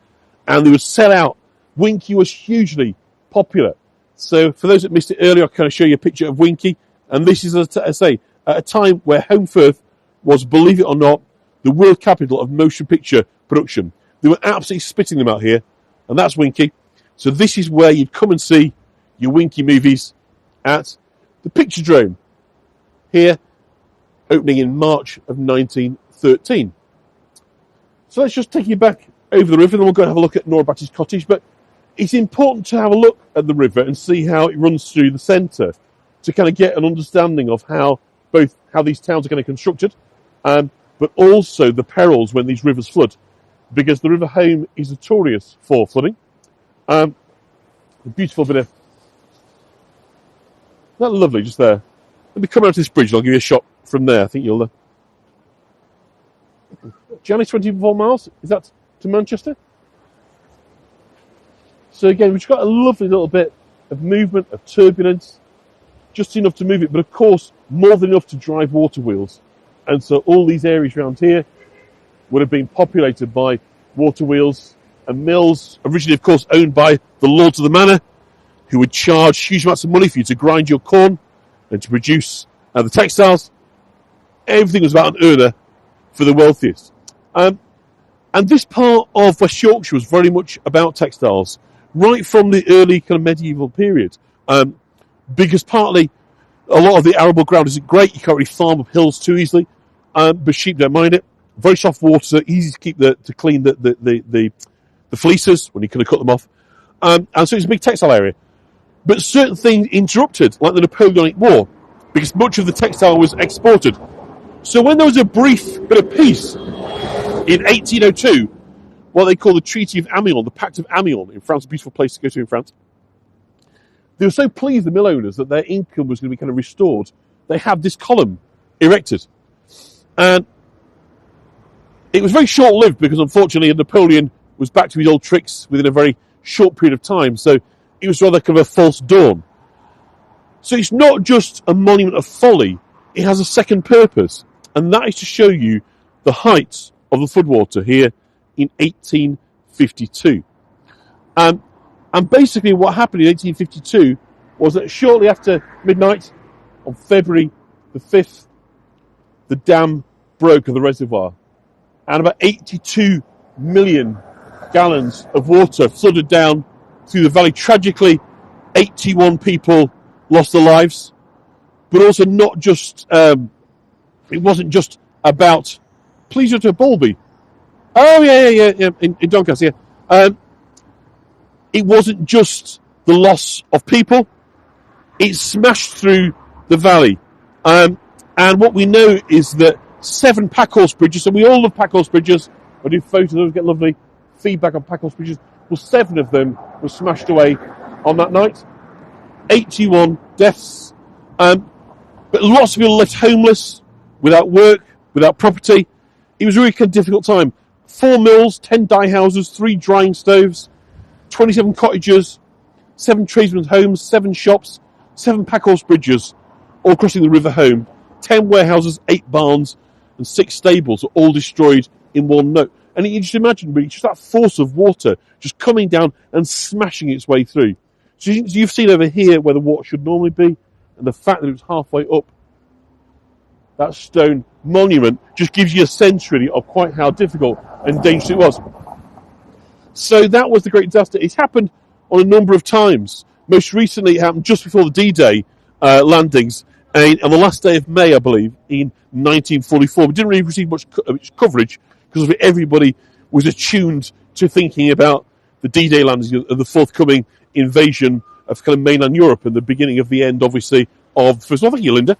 Speaker 1: and they would sell out. Winky was hugely popular. So for those that missed it earlier, I'll kind of show you a picture of Winky. And this is, as I say, at a time where Holmfirth was, believe it or not, the world capital of motion picture production. They were absolutely spitting them out here, and that's Winky. So this is where you'd come and see your Winky movies at the Picture Drome, here, opening in March of 1913. So let's just take you back over the river, and then we'll go and have a look at Nora Batty's cottage. But it's important to have a look at the river and see how it runs through the centre to kind of get an understanding of how these towns are kind of constructed, but also the perils when these rivers flood, because the River Home is notorious for flooding. A beautiful bit of... Isn't that lovely just there? Let me come out to this bridge and I'll give you a shot from there. I think you'll... Journey 24 miles, is that to Manchester? So again, we've got a lovely little bit of movement, of turbulence, just enough to move it, but of course, more than enough to drive water wheels. And so all these areas around here would have been populated by water wheels and mills, originally, of course, owned by the lords of the manor, who would charge huge amounts of money for you to grind your corn and to produce the textiles. Everything was about an earner for the wealthiest. And this part of West Yorkshire was very much about textiles, right from the early kind of medieval period. Because partly a lot of the arable ground isn't great, you can't really farm up hills too easily, but sheep don't mind it. Very soft water, easy to keep to clean the fleeces when you kind of cut them off. And so it's a big textile area. But certain things interrupted, like the Napoleonic War, because much of the textile was exported. So when there was a brief bit of peace in 1802, what they call the Treaty of Amiens, the Pact of Amiens in France, a beautiful place to go to in France, they were so pleased, the mill owners, that their income was going to be kind of restored. They had this column erected. And it was very short-lived because, unfortunately, Napoleon was back to his old tricks within a very short period of time. So it was rather kind of a false dawn. So it's not just a monument of folly. It has a second purpose. And that is to show you the height of the floodwater here in 1852. And basically what happened in 1852 was that shortly after midnight on February the 5th, the dam broke of the reservoir. And about 82 million gallons of water flooded down through the valley. Tragically, 81 people lost their lives. But also not just, it wasn't just about, please go to Bolby. Oh, yeah, in Doncaster, yeah. It wasn't just the loss of people. It smashed through the valley. And what we know is that 7 packhorse bridges, and we all love packhorse bridges. I do photos, I get lovely feedback on packhorse bridges. Well, 7 of them were smashed away on that night. 81 deaths. But lots of people left homeless, without work, without property. It was a really kind of difficult time. 4 mills, 10 dye houses, 3 drying stoves, 27 cottages, 7 tradesmen's homes, 7 shops, 7 packhorse bridges, all crossing the River Home, 10 warehouses, 8 barns, and 6 stables are all destroyed in one note. And you just imagine, really, just that force of water just coming down and smashing its way through. So you've seen over here where the water should normally be, and the fact that it was halfway up that stone monument just gives you a sense, really, of quite how difficult and dangerous it was. So that was the great disaster. It's happened on a number of times. Most recently, it happened just before the D-Day landings, on the last day of May, I believe, in 1944. We didn't really receive much coverage because everybody was attuned to thinking about the D-Day landings and the forthcoming invasion of kind of mainland Europe and the beginning of the end, obviously, of the First World War. Thank you, Linda.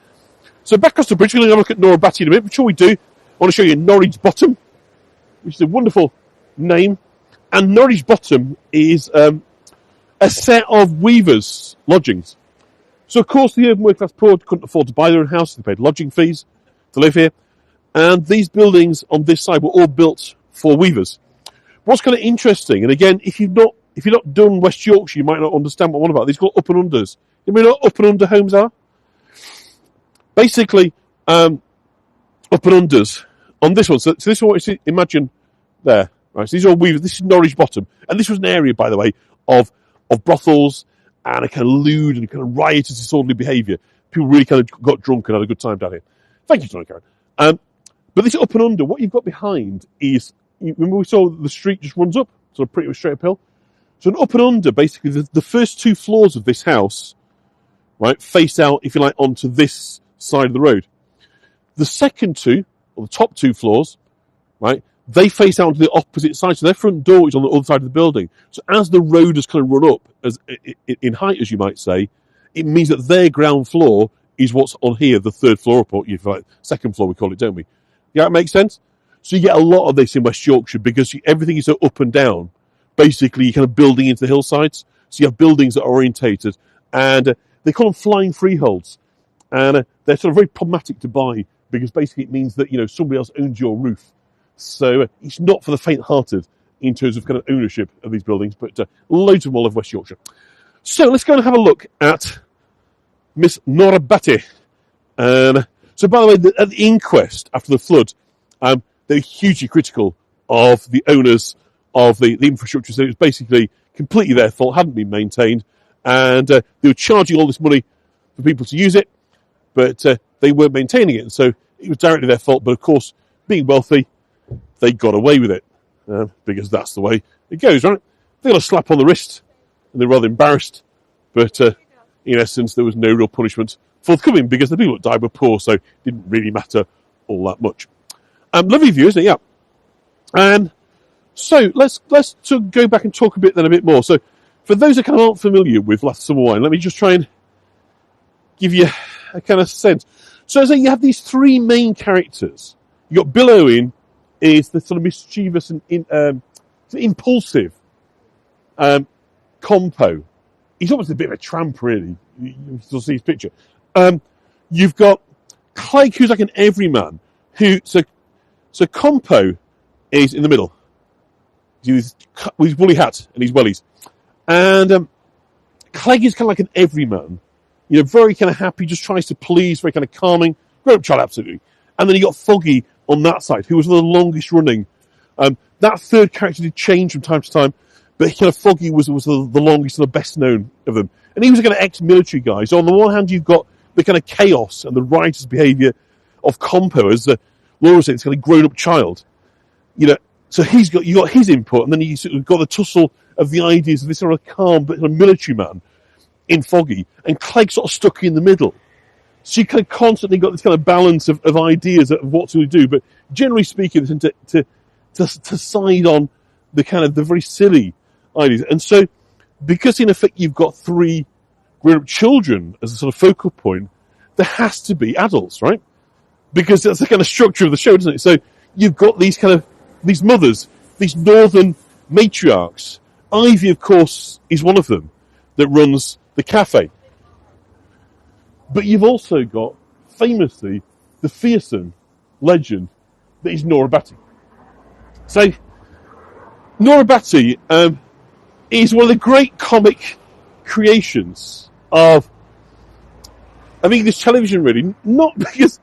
Speaker 1: So back across the bridge, we're going to have a look at Norah Batty in a minute. Before we do, I want to show you Norwich Bottom, which is a wonderful name. And Norwich Bottom is a set of weavers' lodgings. So, of course, the urban working-class poor couldn't afford to buy their own house. They paid lodging fees to live here. And these buildings on this side were all built for weavers. What's kind of interesting, and again, if you've not done West Yorkshire, you might not understand what I'm on about. These are called up and unders. You know what up and under homes are? Basically, up and unders on this one. So this is what you imagine there. Right, so these are all weavers. This is Norwich Bottom. And this was an area, by the way, of brothels and a kind of lewd and kind of riotous, disorderly behaviour. People really kind of got drunk and had a good time down here. Thank you, Tony Karen. But this up and under, what you've got behind is, remember we saw the street just runs up, sort of pretty much straight uphill. So an up and under, basically, the first 2 floors of this house, right, face out, if you like, onto this side of the road. The second 2, or the top 2 floors, right, They face out to the opposite side, so their front door is on the other side of the building. So as the road has kind of run up as in height, as you might say, it means that their ground floor is what's on here, the third floor report. Second floor, we call it, don't we? Yeah, that makes sense. So you get a lot of this in West Yorkshire because everything is so up and down. Basically, you're kind of building into the hillsides. So you have buildings that are orientated, and they call them flying freeholds, and they're sort of very problematic to buy because basically it means that somebody else owns your roof. So it's not for the faint-hearted in terms of kind of ownership of these buildings, but loads of them all over West Yorkshire. So let's go and have a look at Miss Nora Batty. So by the way, at the inquest after the flood, they're hugely critical of the owners of the infrastructure. So it was basically completely their fault, hadn't been maintained, and they were charging all this money for people to use it, but they weren't maintaining it, and so it was directly their fault. But of course, being wealthy, they got away with it because that's the way it goes, right? They got a slap on the wrist, and they're rather embarrassed, but in essence, there was no real punishment forthcoming because the people that died were poor, so it didn't really matter all that much. Lovely view, isn't it? Yeah. And so let's go back and talk a bit more. So for those that kind of aren't familiar with Last Summer Wine, let me just try and give you a kind of sense. So as you have these three main characters. You got Bill Owen, is the sort of mischievous and impulsive Compo. He's almost a bit of a tramp, really. You still see his picture. You've got Clegg, who's like an everyman. So Compo is in the middle. With his woolly hat and his wellies. And Clegg is kind of like an everyman. Very kind of happy, just tries to please, very kind of calming. Grown-up child, absolutely. And then you got Foggy on that side, who was the longest running. That third character did change from time to time, but kind of Foggy was the longest and the best known of them. And he was a kind of ex-military guy. So on the one hand, you've got the kind of chaos and the riotous behaviour of Compo as Laura said, it's kind of grown-up child. So you got his input, and then you sort of got the tussle of the ideas of this sort of calm but kind of military man in Foggy, and Clegg sort of stuck in the middle. So you kind of constantly got this kind of balance of ideas of what to do, but generally speaking, to side on the kind of the very silly ideas. And so, because in effect you've got three grown-up children as a sort of focal point, there has to be adults, right? Because that's the kind of structure of the show, doesn't it? So you've got these mothers, these northern matriarchs. Ivy, of course, is one of them that runs the cafe. But you've also got, famously, the fearsome legend that is Nora Batty. So, Nora Batty is one of the great comic creations of English television, really. Not because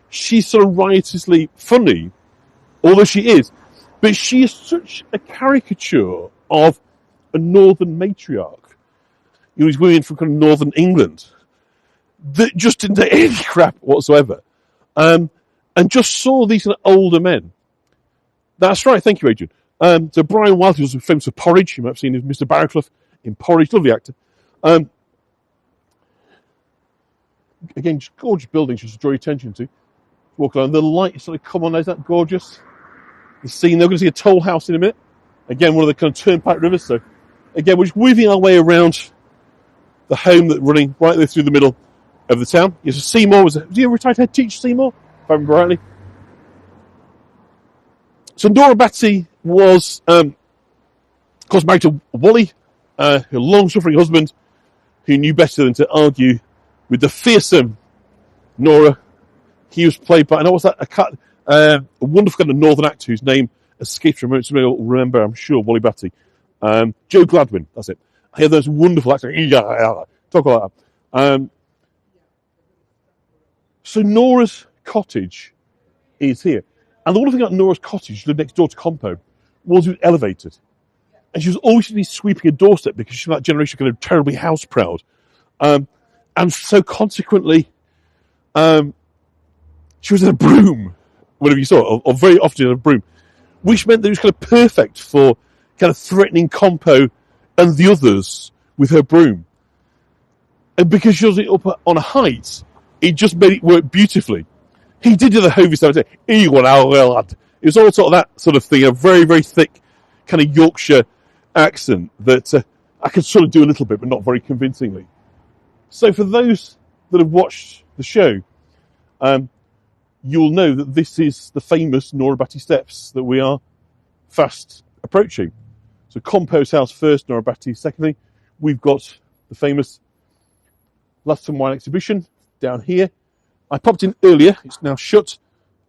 Speaker 1: she's sort of riotously funny, although she is, but she is such a caricature of a northern matriarch. These women from kind of northern England that just didn't take any crap whatsoever, and just saw these kind of older men. That's right, thank you, Adrian. So Brian Wilde, who was famous for Porridge, you might have seen him, Mr. Barrowclough in Porridge, lovely actor. Again, just gorgeous buildings just to draw your attention to. Walk along, the light sort of come on, is that gorgeous? The scene, they're going to see a toll house in a minute. Again, one of the kind of turnpike rivers. So, again, we're just weaving our way around the home that's running right there through the middle of the town. Yes, Seymour was he a retired head teacher, Seymour? If I remember rightly. So Nora Batty was, of course, married to Wally, her long-suffering husband, who knew better than to argue with the fearsome Nora. He was played by, and what's that? A wonderful kind of northern actor whose name escapes from me. Somebody will remember, I'm sure, Wally Batty. Joe Gladwin, that's it. He had those wonderful actors. Talk like that. So Nora's cottage is here. And the wonderful thing about Nora's cottage, she lived next door to Compo, was it was elevated. And she was always sweeping a doorstep because she's from that generation kind of terribly house proud. And so consequently, she was in a broom, whenever you saw it, or very often in a broom, which meant that it was kind of perfect for kind of threatening Compo and the others with her broom. And because she was up on a height, it just made it work beautifully. He did the Hovey stuff and say, "Ewan, our lad," It was all sort of that sort of thing, a very, very thick kind of Yorkshire accent that I could sort of do a little bit, but not very convincingly. So for those that have watched the show, you'll know that this is the famous Nora Batty Steps that we are fast approaching. So Compost House first, Nora Batty secondly. We've got the famous Last and Wine exhibition down here. I popped in earlier, it's now shut.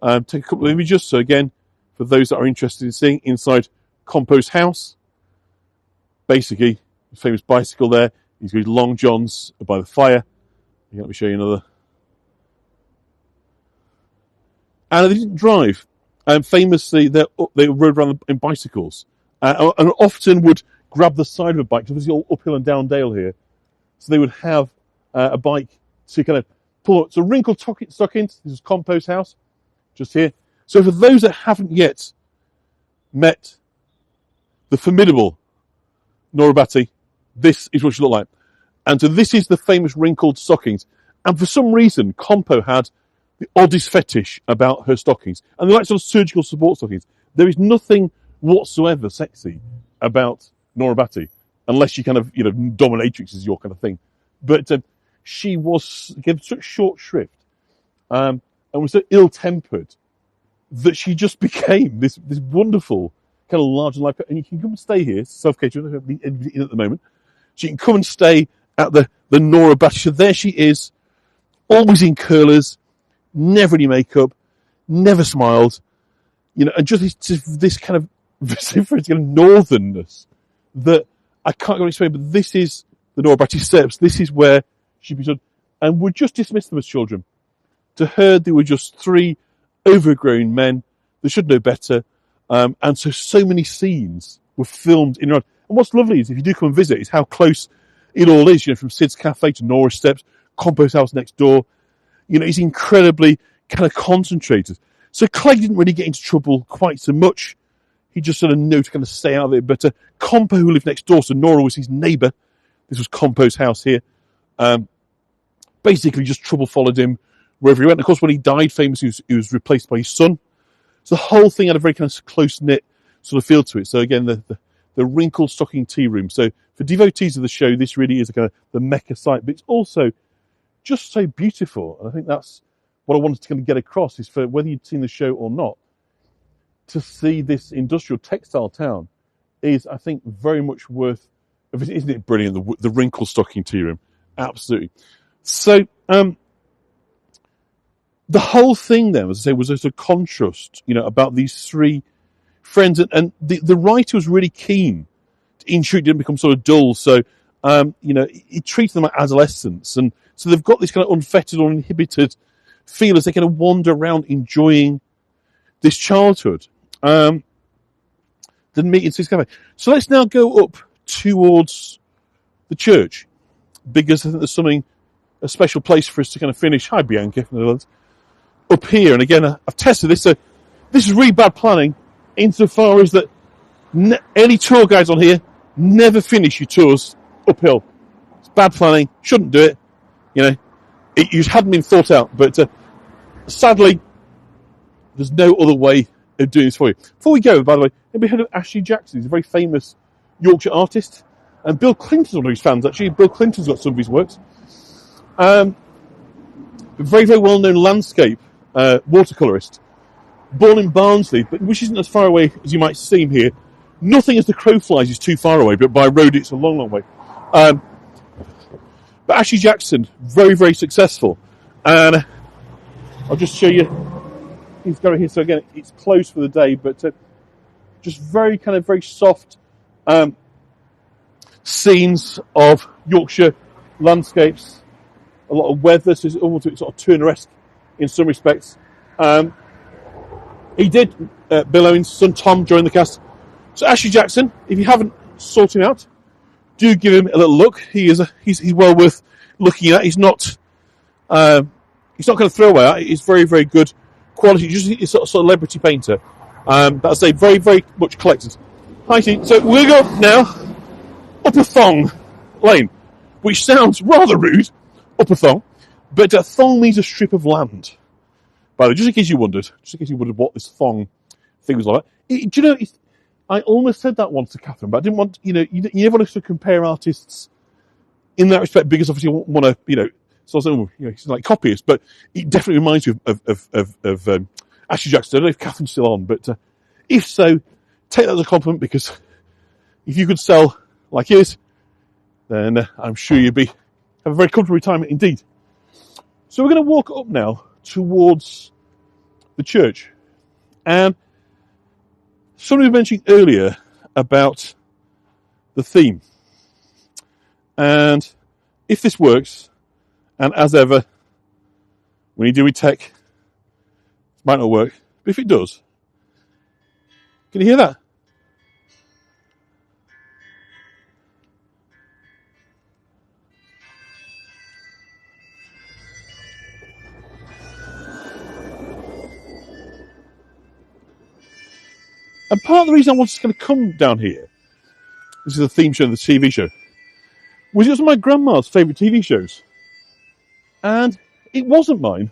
Speaker 1: Take a couple of images. So again, for those that are interested in seeing inside Compost House, basically, the famous bicycle there. He's got his long johns by the fire. Let me show you another. And they didn't drive. Famously, they rode around in bicycles. And often would grab the side of a bike, because it's all uphill and down dale here. So they would have a bike to kind of pull up. So wrinkled stockings, this is Compost House, just here. So for those that haven't yet met the formidable Nora Batty, this is what she looked like. And so this is the famous wrinkled stockings. And for some reason, Compo had the oddest fetish about her stockings. And they're like sort of surgical support stockings. There is nothing whatsoever sexy about Nora Batty, unless you kind of, dominatrix is your kind of thing. But she was given such short shrift and was so ill-tempered that she just became this wonderful kind of large and life. And you can come and stay here, self-catered, I don't have anybody in at the moment. So you can come and stay at the Nora Batty. So there she is, always in curlers, never any makeup, never smiled, and just this kind of vociferous kind of northernness that I can't really explain. But this is the Nora Batty Steps. This is where she'd be done, and would just dismiss them as children. To her, they were just three overgrown men. They should know better. And so many scenes were filmed in. And what's lovely is if you do come and visit, is how close it all is. From Sid's Cafe to Nora Steps, Compost House next door. He's incredibly kind of concentrated. So Clegg didn't really get into trouble quite so much. He just sort of knew to kind of stay out of it. But Compo, who lived next door, so Nora was his neighbour. This was Compo's house here. Basically, just trouble followed him wherever he went. And of course, when he died, famously, he was replaced by his son. So the whole thing had a very kind of close-knit sort of feel to it. So again, the wrinkled stocking tea room. So for devotees of the show, this really is a kind of the Mecca site. But it's also just so beautiful. And I think that's what I wanted to kind of get across, is for whether you'd seen the show or not, to see this industrial textile town is, I think, very much worth a visit. Isn't it brilliant, the wrinkled stocking tea room? Absolutely. So the whole thing then, as I say, was a contrast, about these three friends. And the writer was really keen to ensure it didn't become sort of dull. So, he treated them like adolescents. And so they've got this kind of unfettered or uninhibited feel as they kind of wander around enjoying this childhood. Then meet in Sid's Cafe. So let's now go up towards the church, because I think there's a special place for us to kind of finish. Hi, Bianca from the Netherlands. Up here, and again, I've tested this, so this is really bad planning insofar as that any tour guides on here never finish your tours uphill. It's bad planning, shouldn't do it, it hadn't been thought out, but sadly, there's no other way of doing this for you. Before we go, by the way, have you heard of Ashley Jackson? He's a very famous Yorkshire artist, and Bill Clinton's one of his fans, actually. Bill Clinton's got some of his works. A very, very well-known landscape watercolourist, born in Barnsley, but which isn't as far away as you might seem here. Nothing as the crow flies is too far away, but by road it's a long, long way. But Ashley Jackson, very, very successful. And I'll just show you his gallery here. So again, it's closed for the day, but just very soft scenes of Yorkshire landscapes. A lot of weather, so it's almost sort of Turner-esque in some respects. He did Bill Owen's son Tom join the cast. So Ashley Jackson, if you haven't sought him out, do give him a little look. He's well worth looking at. He's not going to throw away. He's very, very good quality. He's a sort of celebrity painter. But I say very, very much collected. Hi, team. So we'll go now up a thong lane, which sounds rather rude. Up a thong, but thong means a strip of land. By the way, just in case you wondered what this thong things like that. Do you know, I almost said that once to Catherine, but I didn't want, you never want to compare artists in that respect, because obviously you want to, so I was saying, he's like copyists, but it definitely reminds me of Ashley Jackson. I don't know if Catherine's still on, but if so, take that as a compliment, because if you could sell like his, then I'm sure you'd have a very comfortable retirement indeed. So we're going to walk up now towards the church. And somebody was mentioning earlier about the theme. And if this works, and as ever, when you deal with tech, it might not work, but if it does, can you hear that? And part of the reason I wanted to kind of come down here, this is a theme show, the TV show, was it was my grandma's favourite TV shows. And it wasn't mine.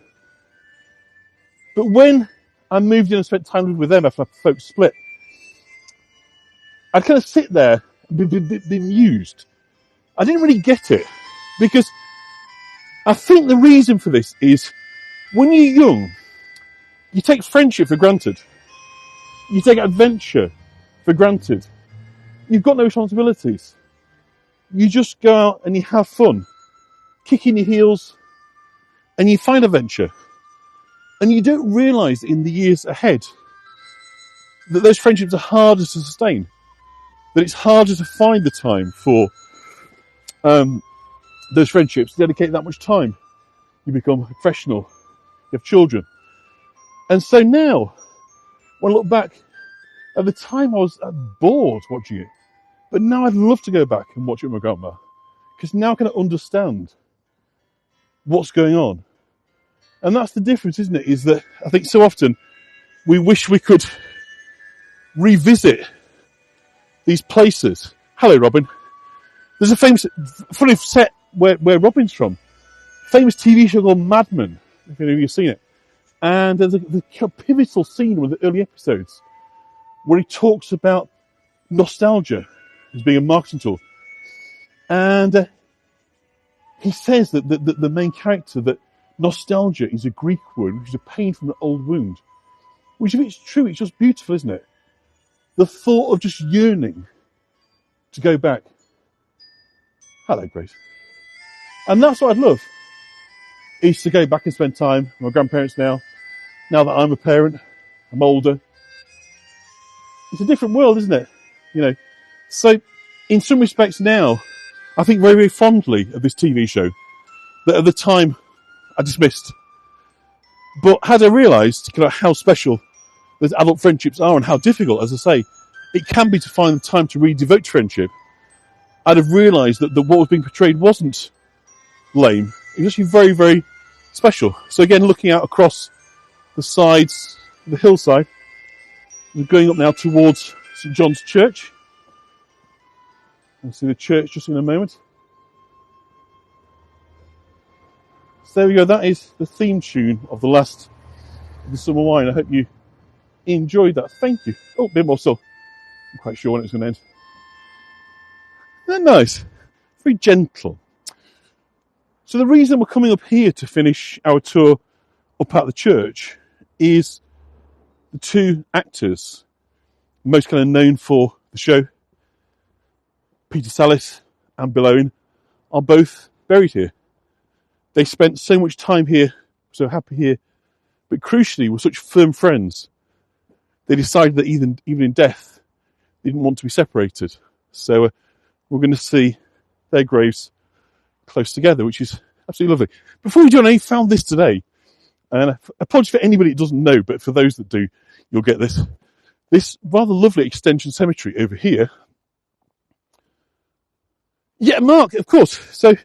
Speaker 1: But when I moved in and spent time with them after my folks split, I'd kind of sit there and be amused. I didn't really get it, because I think the reason for this is when you're young, you take friendship for granted. You take adventure for granted. You've got no responsibilities. You just go out and you have fun, kicking your heels, and you find adventure. And you don't realise in the years ahead that those friendships are harder to sustain, that it's harder to find the time for those friendships, dedicate that much time. You become a professional, you have children. And so now, when I look back, at the time I was bored watching it, but now I'd love to go back and watch it with my grandma, because now I can understand what's going on. And that's the difference, isn't it? Is that I think so often we wish we could revisit these places. Hello, Robin. There's a famous, funny set where Robin's from. Famous TV show called Mad Men, if any of you have seen it. And there's a pivotal scene in the early episodes where he talks about nostalgia as being a marketing tool. And he says that the main character, that nostalgia is a Greek word, which is a pain from an old wound. Which, if it's true, it's just beautiful, isn't it? The thought of just yearning to go back. Hello, Grace. And that's what I'd love, is to go back and spend time with my grandparents now that I'm a parent, I'm older. It's a different world, isn't it? So, in some respects now, I think very, very fondly of this TV show that at the time I dismissed. But had I realised how special those adult friendships are and how difficult, as I say, it can be to find the time to really devote to friendship, I'd have realised that what was being portrayed wasn't lame. It was actually very, very special. So again, looking out across the sides, the hillside, we're going up now towards St John's Church. We'll see the church just in a moment. So there we go, that is the theme tune of the last of the summer wine. I hope you enjoyed that. Thank you. Oh, a bit more still. I'm quite sure when it's going to end. Isn't that nice? Very gentle. So the reason we're coming up here to finish our tour up at the church is the two actors most kind of known for the show, Peter Sallis and Bill Owen, are both buried here. They spent so much time here, so happy here, but crucially were such firm friends. They decided that even in death, they didn't want to be separated. So we're going to see their graves close together, which is absolutely lovely. Before we do, I found this today, and apologies for anybody that doesn't know, but for those that do, you'll get this. This rather lovely extension cemetery over here. Yeah, Mark, of course. So,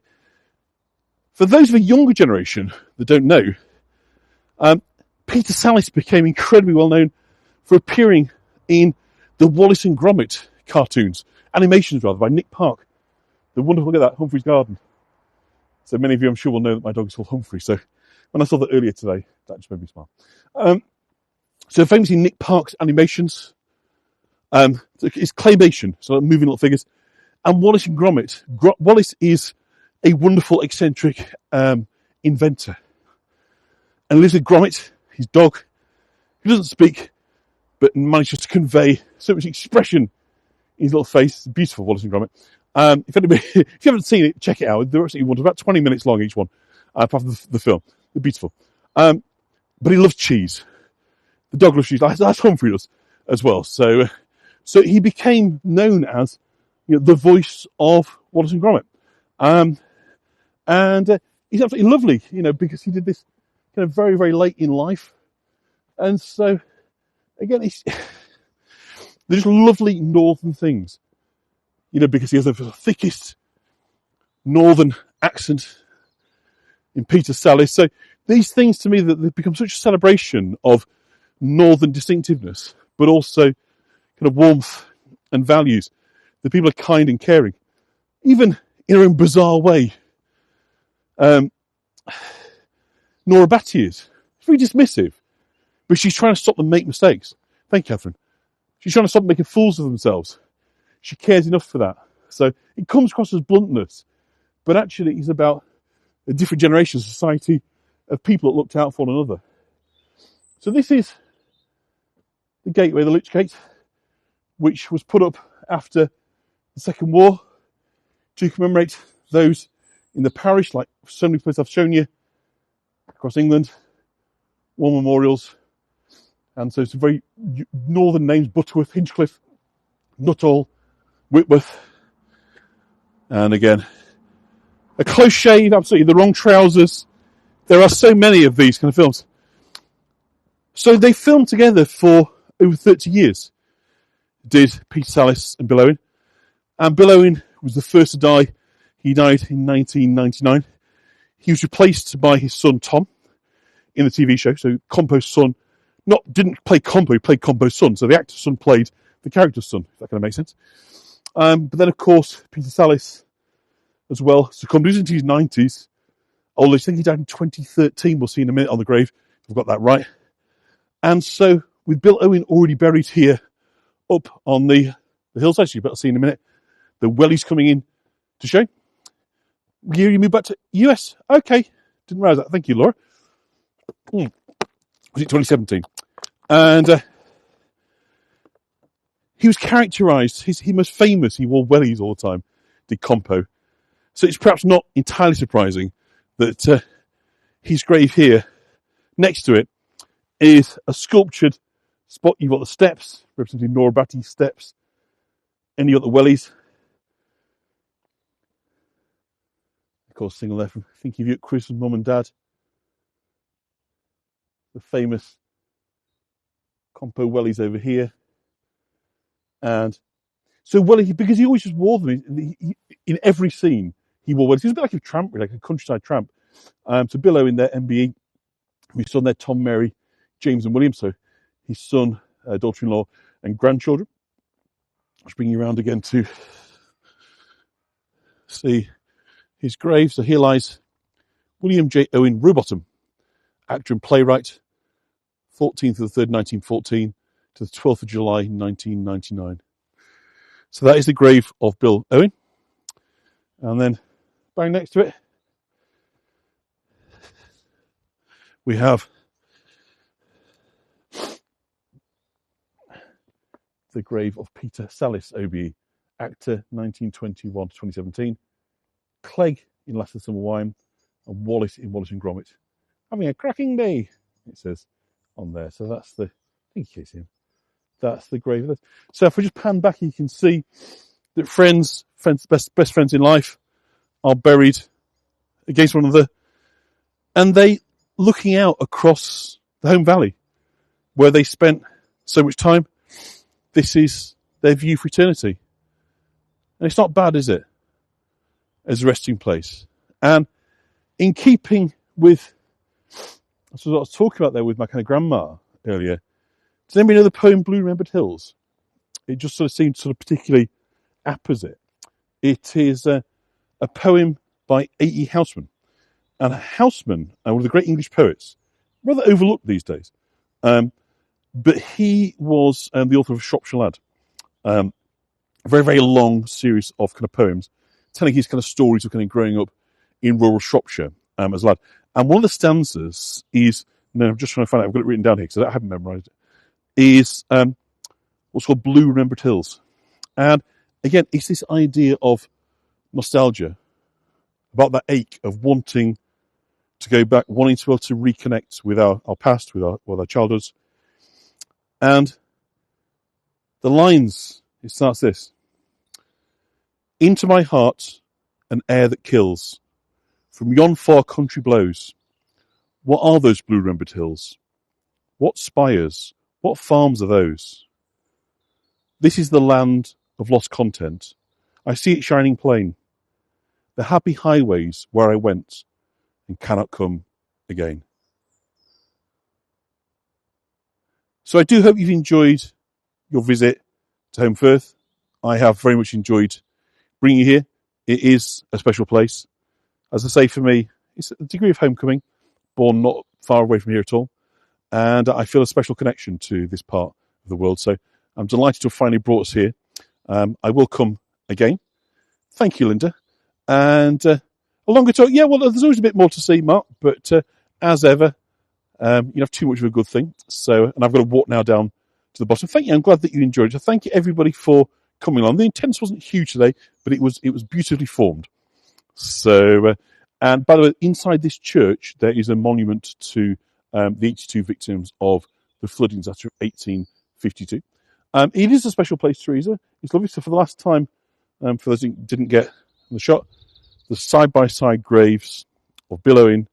Speaker 1: for those of a younger generation that don't know, Peter Sallis became incredibly well known for appearing in the Wallace and Gromit cartoons, animations rather, by Nick Park. The wonderful, look at that, Humphrey's Garden. So many of you, I'm sure, will know that my dog is called Humphrey. So when I saw that earlier today, that just made me smile. So famously, Nick Park's animations. It's claymation, so moving little figures. And Wallace and Gromit. Wallace is a wonderful, eccentric inventor. And lives with Gromit, his dog, who doesn't speak, but manages to convey so much expression in his little face. It's beautiful, Wallace and Gromit. If you haven't seen it, check it out. They're actually about 20 minutes long each one, apart from the film. They're beautiful. But he loves cheese. The dog loves cheese. That's Humphrey does as well. So he became known as the voice of Wallace and Gromit. And he's absolutely lovely, because he did this kind of very, very late in life. And so, again, they're just lovely northern things, because he has the thickest northern accent in Peter Sallis. So these things, to me, that they've become such a celebration of northern distinctiveness, but also kind of warmth and values. The people are kind and caring, even in her own bizarre way. Nora Batty is very dismissive, but she's trying to stop them make mistakes. Thank you, Catherine. She's trying to stop them making fools of themselves. She cares enough for that. So it comes across as bluntness, but actually it's about a different generation, society of people that looked out for one another. So this is the gateway, the Lich Gate, which was put up after the Second War to commemorate those in the parish, like so many places I've shown you across England, war memorials. And so some very northern names: Butterworth, Hinchcliffe, Nuttall, Whitworth. And again, a close shave, absolutely the wrong trousers. There are so many of these kind of films. So they filmed together for over 30 years, did Peter Sallis and Bill Owen. And Bill Owen was the first to die. He died in 1999. He was replaced by his son Tom in the TV show. So Compo's son didn't play Compo, he played Compo's son. So the actor's son played the character's son, if that kind of makes sense. But then, of course, Peter Sallis as well succumbed. He was into his 90s. Although I think he died in 2013. We'll see in a minute on the grave, if I've got that right. And so, with Bill Owen already buried here up on the hillside, so you better see in a minute, the wellies coming in to show. You move back to US? Okay. Didn't realise that. Thank you, Laura. Was it 2017? And he was characterised, he's most famous, he wore wellies all the time, did Compo. So it's perhaps not entirely surprising that his grave here, next to it, is a sculptured spot. You've got the steps, representing Nora Batty's steps, and you've got the wellies. Of course, single there from Think of You at Chris's mum and dad. The famous Compo wellies over here. And so wellies, because he always just wore them in every scene, he wore wellies. He was a bit like a tramp, like a countryside tramp. So Bill Owen there, MBE, his son there, Tom, Mary, James and William, so his son, daughter-in-law and grandchildren. Let's bring you around again to see his grave. So here lies William J. Owen Rowbottom, actor and playwright, 14th of the 3rd, 1914 to the 12th of July, 1999. So that is the grave of Bill Owen. And then bang next to it, we have the grave of Peter Sallis, OBE, actor 1921 to 2017, Clegg in Last of the Summer Wine, and Wallace in Wallace and Gromit. Having a cracking day, it says on there. So that's I think you can see him. That's the grave. So if we just pan back, you can see that friends, best friends in life, are buried against one another, and they looking out across the home valley where they spent so much time. This is their view for eternity. And it's not bad, is it? As a resting place. And in keeping with, that's what I was talking about there with my kind of grandma earlier. Does anybody know the poem Blue Remembered Hills? It just sort of seemed sort of particularly apposite. It is a poem by A.E. Housman. And Housman, one of the great English poets, rather overlooked these days. But he was the author of Shropshire Lad, a very, very long series of kind of poems telling his kind of stories of kind of growing up in rural Shropshire as a lad. And one of the stanzas is, no, I'm just trying to find out, I've got it written down here because I haven't memorised it, is what's called Blue Remembered Hills. And again, it's this idea of nostalgia, about that ache of wanting to go back, wanting to be able to reconnect with our past, with our childhoods. And the lines, it starts this: into my heart an air that kills, from yon far country blows. What are those blue remembered hills? What spires, what farms are those? This is the land of lost content. I see it shining plain, the happy highways where I went and cannot come again. So I do hope you've enjoyed your visit to Holmfirth. I have very much enjoyed bringing you here. It is a special place. As I say, for me, it's a degree of homecoming, born not far away from here at all. And I feel a special connection to this part of the world. So I'm delighted to have finally brought us here. I will come again. Thank you, Linda. And a longer talk. Yeah, well, there's always a bit more to see, Mark. But as ever, you have too much of a good thing. So, and I've got to walk now down to the bottom. Thank you. I'm glad that you enjoyed it. So thank you, everybody, for coming along. The attendance wasn't huge today, but it was beautifully formed. So, and by the way, inside this church, there is a monument to the 82 victims of the flooding disaster of 1852. It is a special place, Teresa. It's lovely. So for the last time, for those who didn't get the shot, the side-by-side graves of Bill Owen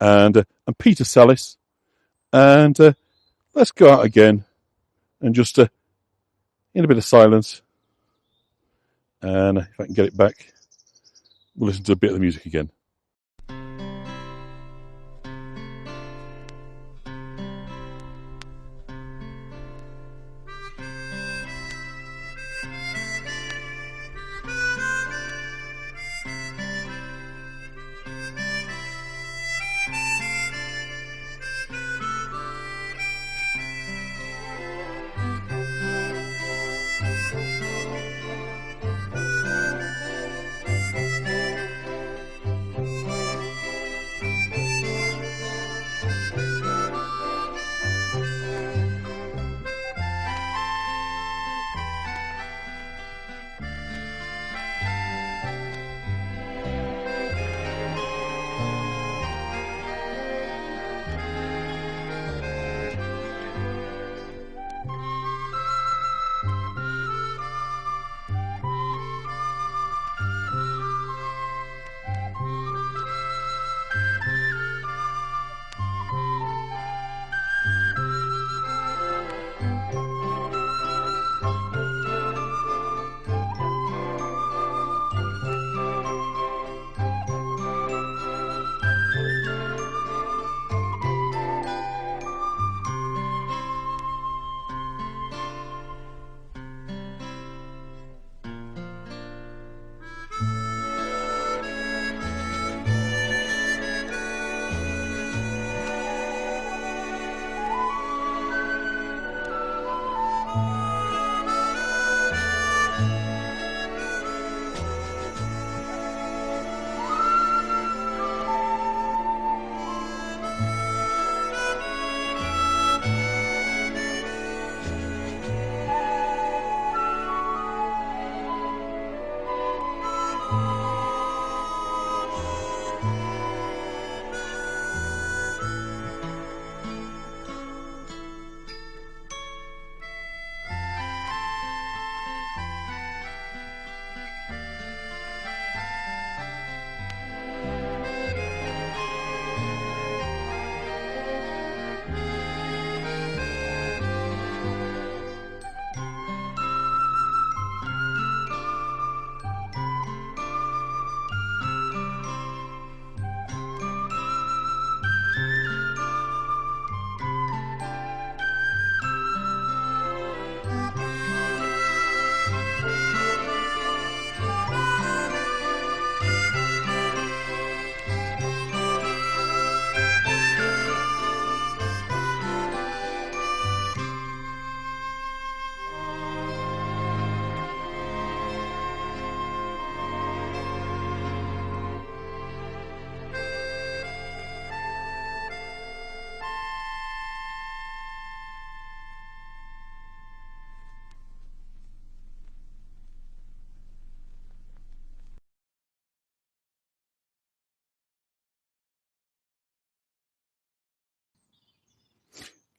Speaker 1: and Peter Sallis. And let's go out again and just in a bit of silence. And if I can get it back, we'll listen to a bit of the music again.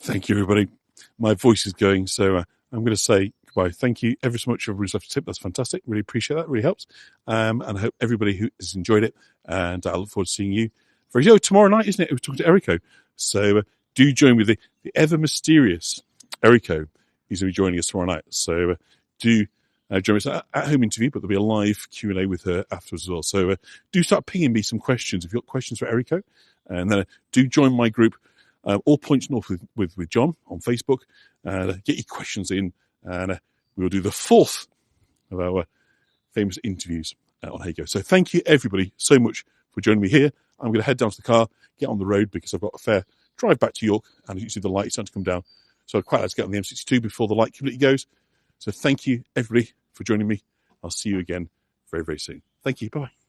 Speaker 3: Thank you, everybody. My voice is going, so I'm going to say goodbye. Thank you ever so much. Everybody's left a tip. That's fantastic. Really appreciate that. Really helps. And I hope everybody who has enjoyed it. And I look forward to seeing you tomorrow night, isn't it? We're talking to Erico. So do join with the ever mysterious Erico. He's going to be joining us tomorrow night. So do join us at home interview, but there'll be a live Q&A with her afterwards as well. So do start pinging me some questions if you've got questions for Erico. And then do join my group, All Points North with John on Facebook. Get your questions in, and we'll do the fourth of our famous interviews on Hago. So thank you, everybody, so much for joining me here. I'm going to head down to the car, get on the road, because I've got a fair drive back to York, and as you can see, the light is starting to come down. So I'd quite like to get on the M62 before the light completely goes. So thank you, everybody, for joining me. I'll see you again very, very soon. Thank you. Bye-bye.